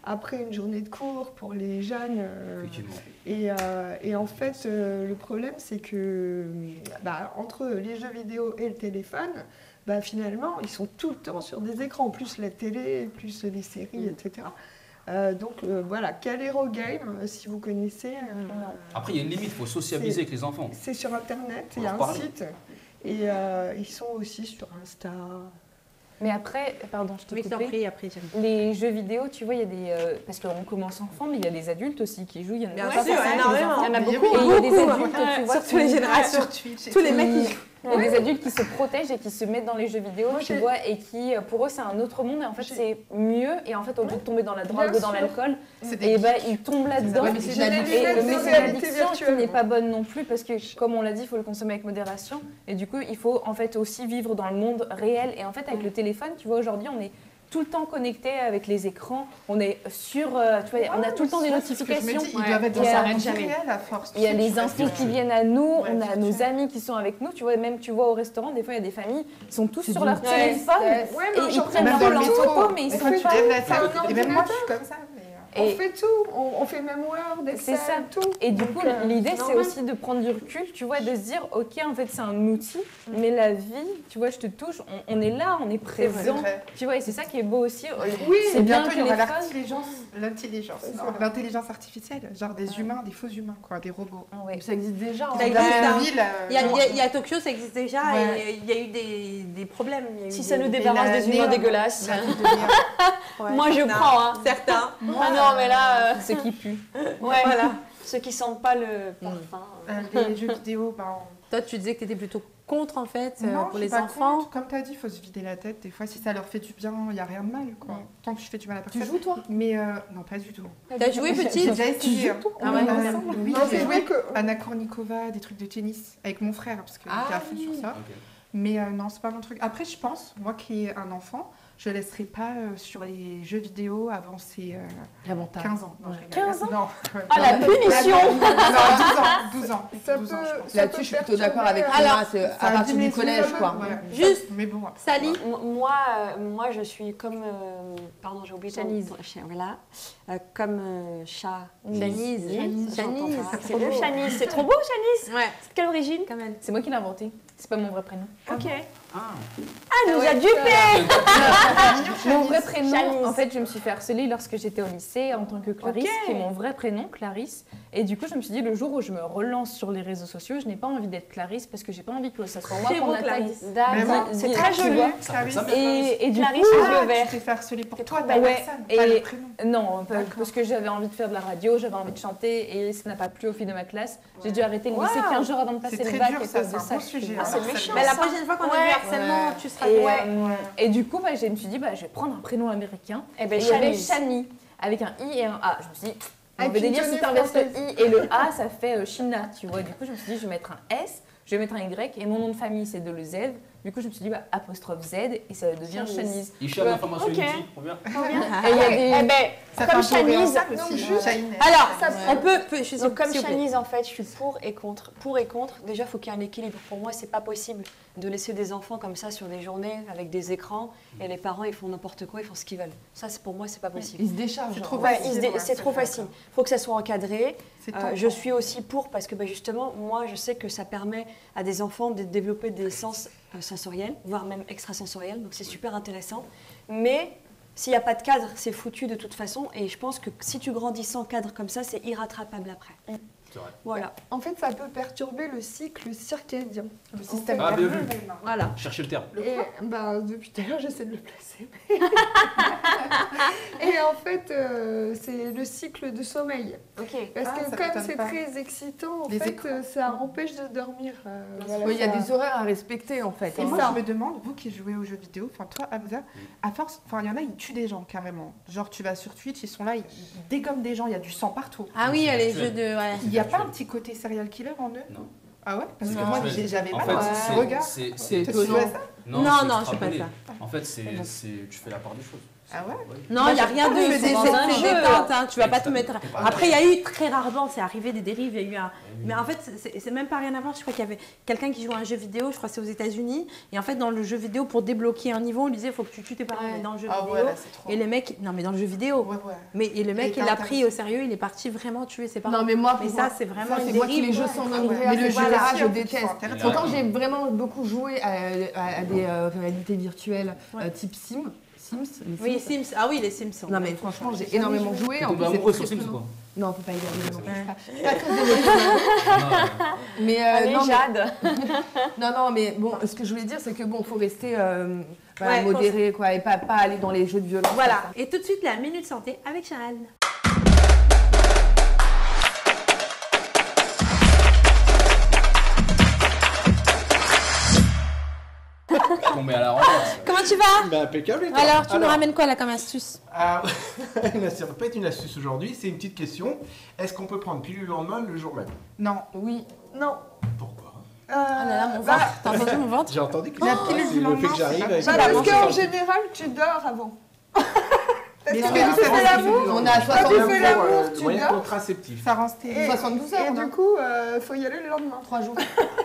après une journée de cours pour les jeunes. Et en fait, le problème, c'est que entre les jeux vidéo et le téléphone, finalement, ils sont tout le temps sur des écrans, plus la télé, plus les séries, etc. Donc voilà, Calero Game, si vous connaissez. Après, il y a une limite, il faut sociabiliser avec les enfants. C'est sur Internet, il y a un site. Et ils sont aussi sur Insta. Mais après, pardon, je t'ai coupé. Après, les jeux vidéo, tu vois, il y a des... parce qu'on commence enfant, mais il y a des adultes aussi qui jouent. Il y en a, il y en a beaucoup. Et il y a des adultes, tu vois, surtout les générations. Tous les mecs qui jouent. Il y a des adultes qui se protègent et qui se mettent dans les jeux vidéo, tu vois, et qui, pour eux, c'est un autre monde. Et en fait, c'est mieux. Et en fait, au lieu de tomber dans la drogue ou dans l'alcool, ils tombent là-dedans. Mais c'est une addiction qui n'est pas bonne non plus, parce que, comme on l'a dit, il faut le consommer avec modération. Et du coup, il faut en fait aussi vivre dans le monde réel. Et en fait, avec le téléphone, tu vois, aujourd'hui, on est tout le temps connecté avec les écrans, on est sur, tu vois, on a tout le temps des notifications. Ils doivent être dans un monde réel à force. Il y a les infos qui viennent à nous, on a nos amis qui sont avec nous, tu vois, même tu vois au restaurant, des fois il y a des familles, ils sont tous sur leur téléphone et ils prennent leur photo, mais ils sont pas... Et même moi, je suis comme ça. On fait tout, on fait même Word, Excel, tout. Et du coup, l'idée, c'est aussi de prendre du recul, tu vois, de se dire, ok, en fait, c'est un outil, mais la vie, tu vois, je te touche, on est là, on est présent, tu vois, et c'est ça qui est beau aussi. Oui, c'est bien bientôt, que il y aura l'intelligence artificielle, genre des humains, des faux humains, quoi, des robots. Ça existe déjà. Il y a Tokyo, ça existe déjà, et il y a eu des problèmes. Si ça nous débarrasse des humains dégueulasses. Moi, je prends, certains. Non, mais là... Ceux qui puent. Ouais, voilà. Ceux qui sentent pas le parfum. Les jeux vidéo, Toi, tu disais que tu étais plutôt contre, en fait, non, pour les enfants. Comme tu as dit, il faut se vider la tête. Des fois, si ça leur fait du bien, il n'y a rien de mal, quoi. Tant que je fais du mal à personne. Tu joues, toi? Mais non, pas du tout. T'as joué petite? J'ai déjà essayé. Oui, j'ai joué Anna Kournikova, des trucs de tennis, avec mon frère, parce qu'il était à fond sur ça. Mais non, c'est pas mon truc. Après, je pense, moi qui ai un enfant, je ne laisserai pas sur les jeux vidéo avant ses 15 ans. Non, 15 ans? Non. Ah, la punition! Non, 12 ans. Là-dessus, je suis plutôt d'accord avec toi, c'est à partir du collège, quoi. Juste, mais bon. Sally? Moi, je suis comme... pardon, j'ai oublié Chanise. Voilà. Comme Chanise. C'est le Chanise. C'est trop beau, Chanise. Ouais. C'est de quelle origine? C'est moi qui l'ai inventé. C'est pas mon vrai prénom. Ok. Nous a dupé. Mon vrai prénom, en fait, je me suis fait harceler lorsque j'étais au lycée en tant que Clarisse, qui est mon vrai prénom, Clarisse. Et du coup, je me suis dit, le jour où je me relance sur les réseaux sociaux, je n'ai pas envie d'être Clarisse parce que j'ai pas envie que ça soit moi qu'on attaque. C'est très joli. Et du Clarisse, coup, aux yeux verts. Tu t'es fait harceler pour toi, pas le prénom. Non, parce que j'avais envie de faire de la radio, j'avais envie de chanter et ça n'a pas plu aux filles de ma classe. J'ai dû arrêter le lycée 15 jours avant de passer le bac à cause de ça. C'est méchant. Mais la prochaine fois qu'on a du harcèlement, tu seras... Et du coup, je me suis dit, je vais prendre un prénom américain. Et ben, il y avait Shani, avec un I et un A. Je me suis dit, mauvais délire, si tu inverses le I et le A, ça fait China, tu vois. Du coup, je me suis dit, je vais mettre un S, je vais mettre un Y, et mon nom de famille, c'est de le Z. Du coup, je me suis dit, apostrophe Z, et ça devient Chanise. Il cherche l'information inutile, on vient. Et il y a des... Comme Chanise. Alors, on peut... Donc, comme Chanise, en fait, je suis pour et contre. Pour et contre, déjà, il faut qu'il y ait un équilibre. Pour moi, c'est pas possible de laisser des enfants comme ça sur des journées avec des écrans et les parents, ils font n'importe quoi, ils font ce qu'ils veulent. Ça, pour moi, c'est pas possible. Ils se déchargent. C'est trop facile. Il faut que ça soit encadré. Je suis aussi pour parce que justement, moi, je sais que ça permet à des enfants de développer des sens sensoriels, voire même extrasensoriels. Donc, c'est super intéressant. Mais s'il n'y a pas de cadre, c'est foutu de toute façon. Et je pense que si tu grandis sans cadre comme ça, c'est irrattrapable après. C'est vrai. Voilà. En fait, ça peut perturber le cycle circadien. Le système nerveux. Bien vu. Voilà. Cherchez le terme. Et depuis tout à l'heure, j'essaie de le placer. Et en fait, c'est le cycle de sommeil. Parce que comme c'est très excitant, en fait, ça empêche de dormir. Il y a des horaires à respecter, en fait. Et moi, je me demande, vous qui jouez aux jeux vidéo, toi, Hamza, à force, il y en a, ils tuent des gens, carrément. Genre, tu vas sur Twitch, ils sont là, ils dégomment des gens, il y a du sang partout. Ah oui, il y a les jeux de... Il n'y a pas un petit côté serial killer en eux? Non. Ah ouais? Parce que moi, j'avais mal. En fait, c'est étonnant. Non, je fais pas ça. En fait, tu fais la part des choses. Ah ouais? Non, il n'y a rien de... C'est détente, hein, tu vas pas tout mettre... Après, il y a eu très rarement, c'est arrivé des dérives, il y a eu un... Mais en fait, c'est même pas rien à voir. Je crois qu'il y avait quelqu'un qui jouait à un jeu vidéo, je crois que c'est aux États-Unis. Et en fait, dans le jeu vidéo, pour débloquer un niveau, on lui disait, il faut que tu tues tes parents dans le jeu vidéo. Ouais, là, trop... Et le mec... Non, mais dans le jeu vidéo. Et le mec, il l'a pris au sérieux, il est parti vraiment tuer ses parents. Non, mais moi, ça, c'est vraiment une dérive. Moi, les jeux sont mais le jeu là, je déteste. Pourtant, j'ai vraiment beaucoup joué à des réalités virtuelles type Sims. Oui, Sims. Ah oui, les Sims. Non, mais franchement, j'ai énormément joué. En plus, amoureux sur Sims, quoi. Non, faut pas y aller. Pas très mais non, Jade. Non, mais bon, ce que je voulais dire, c'est que bon, faut rester modéré, quoi, et pas aller dans les jeux de violence. Voilà. Et tout de suite, la minute santé avec Charles. Tombé à la renverse. Comment tu vas? Bah, impeccable. Et toi? Alors, tu nous ramènes quoi là comme astuce? Ça ne va pas être une astuce aujourd'hui, c'est une petite question. Est-ce qu'on peut prendre pilule le lendemain le jour même? Non. Oui. Non. Pourquoi? Oh là là, mon ventre. T'as entendu mon ventre? J'ai entendu que la pilule du lendemain, parce qu'en général, tu dors avant. Mais est-ce que tu fais l'amour? On a 72 heures. Le moyen contraceptif. Ça rend stérile. 72 heures. Et du coup, il faut y aller le lendemain. 3 jours.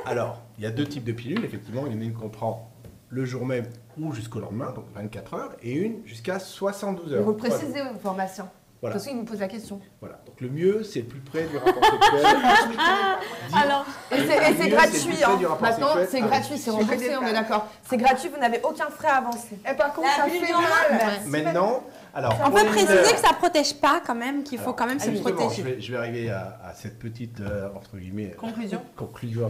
Alors, il y a deux types de pilules, effectivement. Il y en a une qu'on prend le jour même ou jusqu'au lendemain, donc 24 heures, et une jusqu'à 72 heures. Il faut préciser une information. Voilà. Parce qu'il nous pose la question. Voilà. Donc le mieux, c'est le plus près du rapport sexuel. Alors, et c'est gratuit. Maintenant, c'est gratuit, c'est remboursé, on est d'accord. C'est gratuit, vous n'avez aucun frais à avancer. Et par contre, ça fait mal. Maintenant, alors, on peut préciser que ça ne protège pas quand même, qu'il faut quand même se protéger. Je vais arriver à cette petite, entre guillemets, conclusion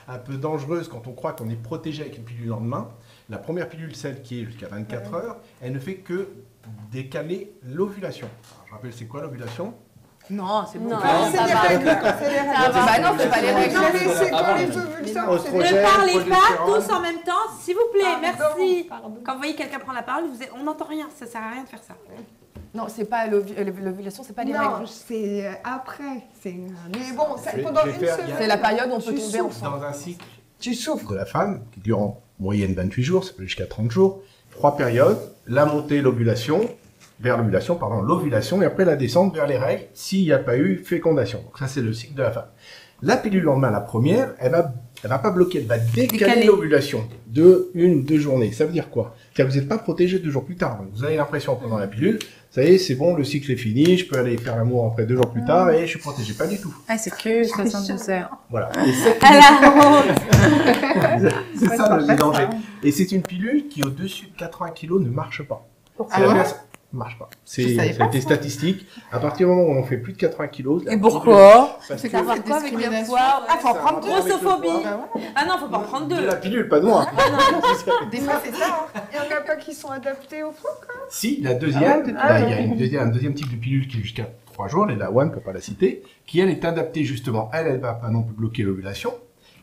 un peu dangereuse quand on croit qu'on est protégé avec une pilule le lendemain. La première pilule, celle qui est jusqu'à 24 heures, elle ne fait que décaler l'ovulation. Je rappelle, c'est quoi l'ovulation? Non, c'est bon. C'est les règles quand c'est les règles. Bah non, c'est pas les règles. Non, mais c'est quand les ovulations. Ne parlez pas tous en même temps, s'il vous plaît, merci. Quand vous voyez quelqu'un prendre la parole, on n'entend rien, ça sert à rien de faire ça. Non, c'est pas l'ovulation, c'est pas les règles. Non, c'est après. Mais bon, pendant une semaine. C'est la période où on peut tomber ensemble. Dans un cycle tu souffres de la femme, qui dure en moyenne 28 jours, ça peut jusqu'à 30 jours, 3 périodes, la montée, l'ovulation, l'ovulation, et après la descente vers les règles, s'il n'y a pas eu fécondation. Donc ça, c'est le cycle de la femme. La pilule lendemain, la première, elle va pas bloquer, elle va décaler l'ovulation de 1 ou 2 journées. Ça veut dire quoi? C'est-à-dire que vous n'êtes pas protégé 2 jours plus tard. Donc vous avez l'impression, pendant la pilule, ça y est, c'est bon, le cycle est fini, je peux aller faire l'amour après 2 jours plus tard et je suis protégé. Pas du tout. Ah, c'est que 72 heures. Voilà. C'est ça le danger. Et c'est une pilule qui, au-dessus de 80 kg, ne marche pas. Ne marche pas. Ça a été statistique. À partir du moment où on fait plus de 80 kg. Et pourquoi? Parce que ça va quoi avec le poids? Ah, faut en prendre 2. Grossophobie. Ah non, faut pas en prendre 2. De la pilule, pas de moi. Des fois, c'est ça. Il n'y en a pas qui sont adaptés au fond, quand même. Si, la deuxième, il y a un deuxième type de pilule qui est jusqu'à 3 jours, la One, pour pas la citer, qui elle est adaptée justement. Elle va pas non plus bloquer l'ovulation.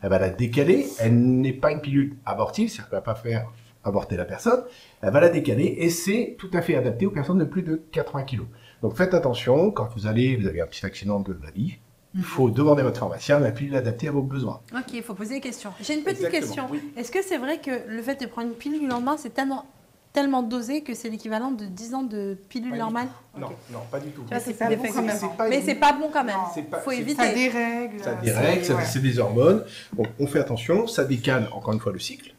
Elle va la décaler. Elle n'est pas une pilule abortive, c'est-à-dire qu'elle va pas faire avorter la personne, elle va la décaler et c'est tout à fait adapté aux personnes de plus de 80 kg. Donc faites attention, quand vous avez un petit accident de la vie, il faut demander à votre pharmacien la pilule adaptée à vos besoins. Ok, il faut poser des questions. J'ai une petite question. Oui. Est-ce que c'est vrai que le fait de prendre une pilule du lendemain, c'est tellement dosé que c'est l'équivalent de 10 ans de pilule normale? Non, non, pas du tout. C'est pas bon quand même. Mais c'est pas bon quand même. Il faut éviter. Ça dérègle. Ça dérègle, c'est des hormones. Donc on fait attention, ça décale encore une fois le cycle,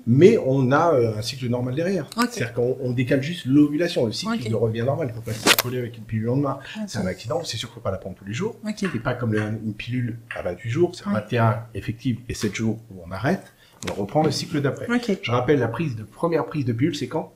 mais on a un cycle normal derrière. C'est-à-dire qu'on décale juste l'ovulation. Le cycle il revient normal. Il ne faut pas se coller avec une pilule le lendemain. C'est un accident, c'est sûr qu'il ne faut pas la prendre tous les jours. C'est pas comme une pilule à 28 jours, c'est 21 effective et 7 jours où on arrête. On reprend le cycle d'après. Je rappelle, première prise de pilule, c'est quand?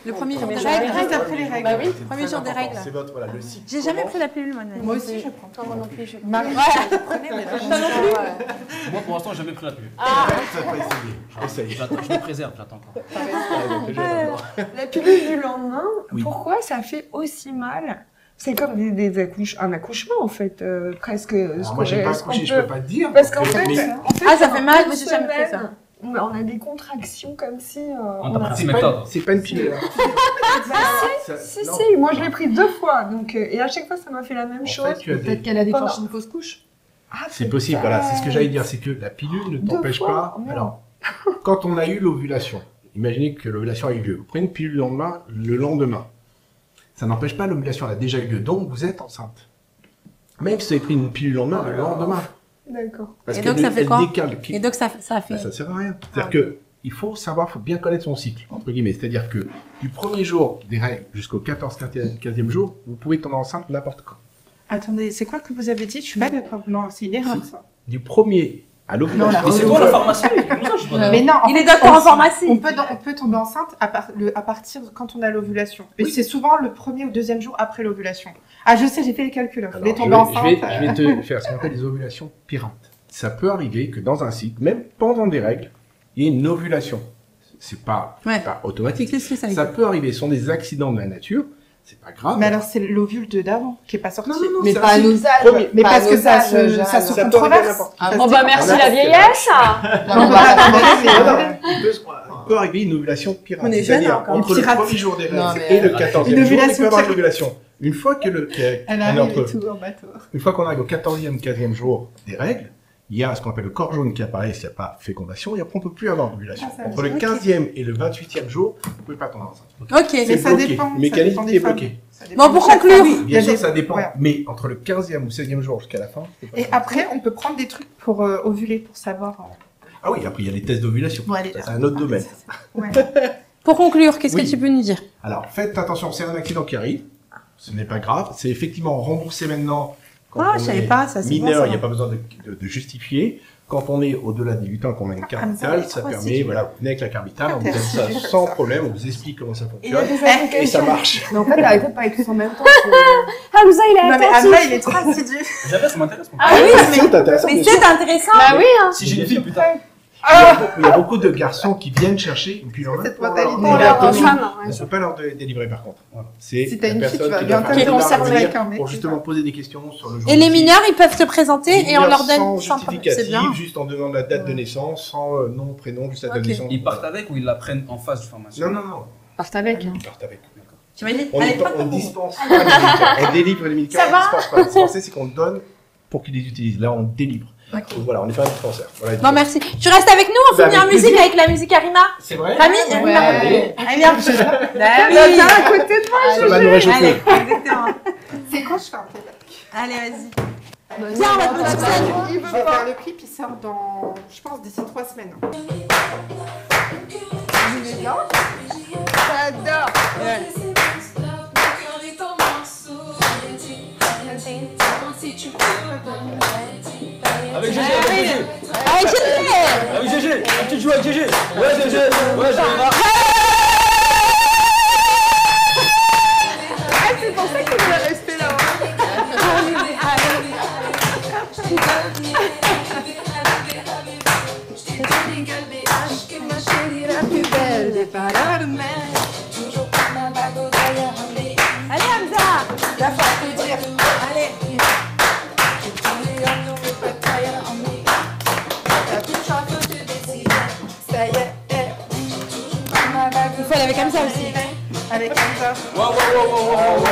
Le premier jour des règles. Après les règles. Bah oui, premier jour des règles. C'est le cycle. J'ai jamais pris la pilule, moi aussi, je prends. Moi non plus. Marie, je prenais, mais toi non plus. Moi, pour l'instant, j'ai jamais pris la pilule. Ça va pas essayer. Je me préserve, j'attends encore. La pilule du lendemain, pourquoi ça fait aussi mal? C'est comme un accouchement, en fait, presque. Moi, j'ai pas accouché, je peux pas te dire. Parce qu'en fait, ça fait mal, moi, j'ai jamais fait ça. On a des contractions comme si... C'est pas une pilule. Si, moi je l'ai pris 2 fois, donc, et à chaque fois ça m'a fait la même chose. Peut-être qu'elle a déclenché une fausse couche. C'est possible, voilà, c'est ce que j'allais dire, c'est que la pilule ne t'empêche pas... Alors, quand on a eu l'ovulation, imaginez que l'ovulation a eu lieu. Vous prenez une pilule le lendemain. Ça n'empêche pas, l'ovulation a déjà eu lieu, donc vous êtes enceinte. Même si vous avez pris une pilule le lendemain. D'accord. Parce Et donc, qu'elle ça fait elle quoi décale. Et donc, ça fait... Ça sert à rien. C'est-à-dire que il faut savoir, il faut bien connaître son cycle, entre guillemets. C'est-à-dire que du premier jour des règles jusqu'au 15e jour, vous pouvez tomber enceinte n'importe quand. Attendez, c'est quoi que vous avez dit? Je suis pas d'accord. Non, c'est une erreur, ça. Du premier à l'ovulation. Mais c'est toi la pharmacie. Mais non, Il est docteur en pharmacie. On peut tomber enceinte à partir quand on a l'ovulation. Et c'est souvent le premier ou deuxième jour après l'ovulation. Ah, je sais, j'ai fait les calculs. Je vais tomber enceinte. Je vais te faire ce qu'on appelle les ovulations pirantes. Ça peut arriver que dans un cycle, même pendant des règles, il y ait une ovulation. C'est pas automatique. Qu'est-ce que ça veut Ça dire peut arriver. Ce sont des accidents de la nature. C'est pas grave. Mais alors, c'est l'ovule d'avant qui est pas sorti. Non, mais c'est pas à un nos cycle. âges. Mais Pas parce à que nos ça âges, se Jeanne. ça se Ça peut controverse. arriver Bon, bah, merci la vieillesse. Il peut arriver une ovulation pirate. On est jeune C'est-à-dire, encore. entre Une le pirate. premier jour des règles Non, et le mais 14e une jour, il ovulation peut y avoir pirate. l'ovulation. Une fois que Elle arrive et tout en bateau. Une fois qu'on arrive au 14e, 15e jour des règles, il y a ce qu'on appelle le corps jaune qui apparaît s'il n'y a pas fécondation, et après on ne peut plus avoir d'ovulation. Ah, ça Entre le veut dire, 15e et le 28e jour, vous ne pouvez pas tomber enceinte. Ok. C'est Mais ça bloqué. dépend. Le mécanisme des est femmes. bloqué. Ça dépend Bon, pour de chaque conclure. femme. Bien Il y a sûr, des- ça dépend. ouais. Mais entre le 15e ou 16e jour jusqu'à la fin, c'est pas Et ça. après, on peut prendre des trucs pour ovuler, pour savoir. Ah oui, après il y a les tests d'ovulation. Ouais, les- Ça, c'est un autre domaine. Ouais. Pour conclure, qu'est-ce Oui. que tu peux nous dire? Alors faites attention, c'est un accident qui arrive. Ce n'est pas grave. C'est effectivement remboursé maintenant. Quand Ah, on je savais est pas, ça, c'est bon, mineur, ça. il n'y a pas besoin de justifier. Quand on est au-delà de 18 ans, qu'on a une carte Ah, mais ça va vitale, être ça trop permet, assidu. voilà, vous venez avec la carte vitale, on vous Ah, donne t'es ça assidu, sans ça. problème, on vous explique comment ça Il y a fonctionne. des applications. Et ça marche. Mais en fait, arrêtez pas avec tout en même temps. Hamza, il est Non, mais attentif. Hamza, il est trop assidu. Jamais, ça m'intéresse. moi. Ah oui, C'est intéressant, mais bien c'est sûr. intéressant. Bah oui, hein. Si j'ai une fille, putain. Il y a beaucoup de garçons qui viennent chercher une pilule en main Cette pour leur mentalité. donner Pour la leur dose. femme, On ne peut pas leur délivrer par contre. Voilà. C'est Si t'as la une fille, personne tu vas qui bien doit faire t'inquiéter, la démarche on de avec venir un mec, pour c'est justement ça. poser des questions sur le genre Et de les vie. mineurs, ils peuvent se présenter et on leur Sans donne sans problème. C'est justificatif, bien. juste en donnant la date de naissance, sans nom, prénom, juste la date Ok. de naissance. Ils partent avec ou ils la prennent en face du pharmacien? Non, non, non. Partent avec. Ils partent avec. Tu m'as dit, On allez, n'est pas- pas on de dispense pas les médicaments. On délivre les médicaments, Ça on va dispense pas. Dispenser, c'est qu'on donne pour qu'ils les utilisent. Là, on délivre. Donc voilà, on n'est pas un dispensaire. Voilà, Bon, merci. Tu restes avec nous, on Bah, finit en avec musique plaisir. avec la musique Arima. C'est vrai? Rami, Ouais. Arima. Allez. Allez, viens. Bah oui. Viens à côté de moi, Ça va nous réchauffer. Allez, exactement. C'est quand je fais un playback. Allez, vas-y. Viens, on va te mettre sur scène. Je vais faire le clip, il sort dans, je pense, d'ici 3 semaines. J'adore. Avec GG, Ah avec GG. Avec GG. Avec GG. Tu joues avec GG. Ouais, GG. Ouais, GG. Ah, c'est pour ça qu'il voulait rester là-haut. Allez, Hamza. Allez. Il faut aller avec Hamza aussi. Avec Hamza. Wow, wow, wow, wow, wow,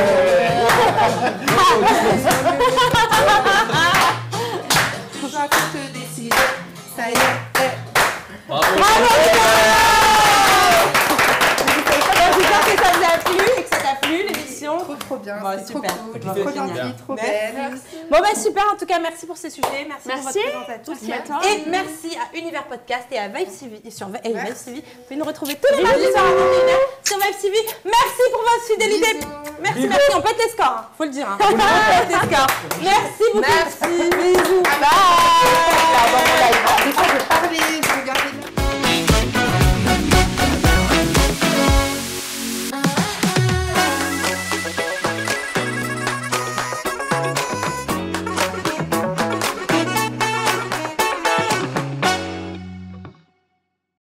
Ça y est. Bravo. J'espère que ça vous a plu et que ça t'a plu l'émission. Trop bien. Bon, c'est super. Trop cool. Bon, Trop génial. gentille, trop Merci. belle. Bon bah super, en tout cas merci pour ces sujets, merci pour Merci. votre présence à tous. Merci à toi. Et merci à Univers Podcast et à Vibe TV et sur Vibe TV. Vous pouvez nous retrouver tous les mardis soirs à 21h sur Vibe TV. Merci pour votre fidélité. Merci, merci. On pète les scores, hein, faut le dire. Hein. On pète les scores. Merci beaucoup. Merci. Bisous. Bye.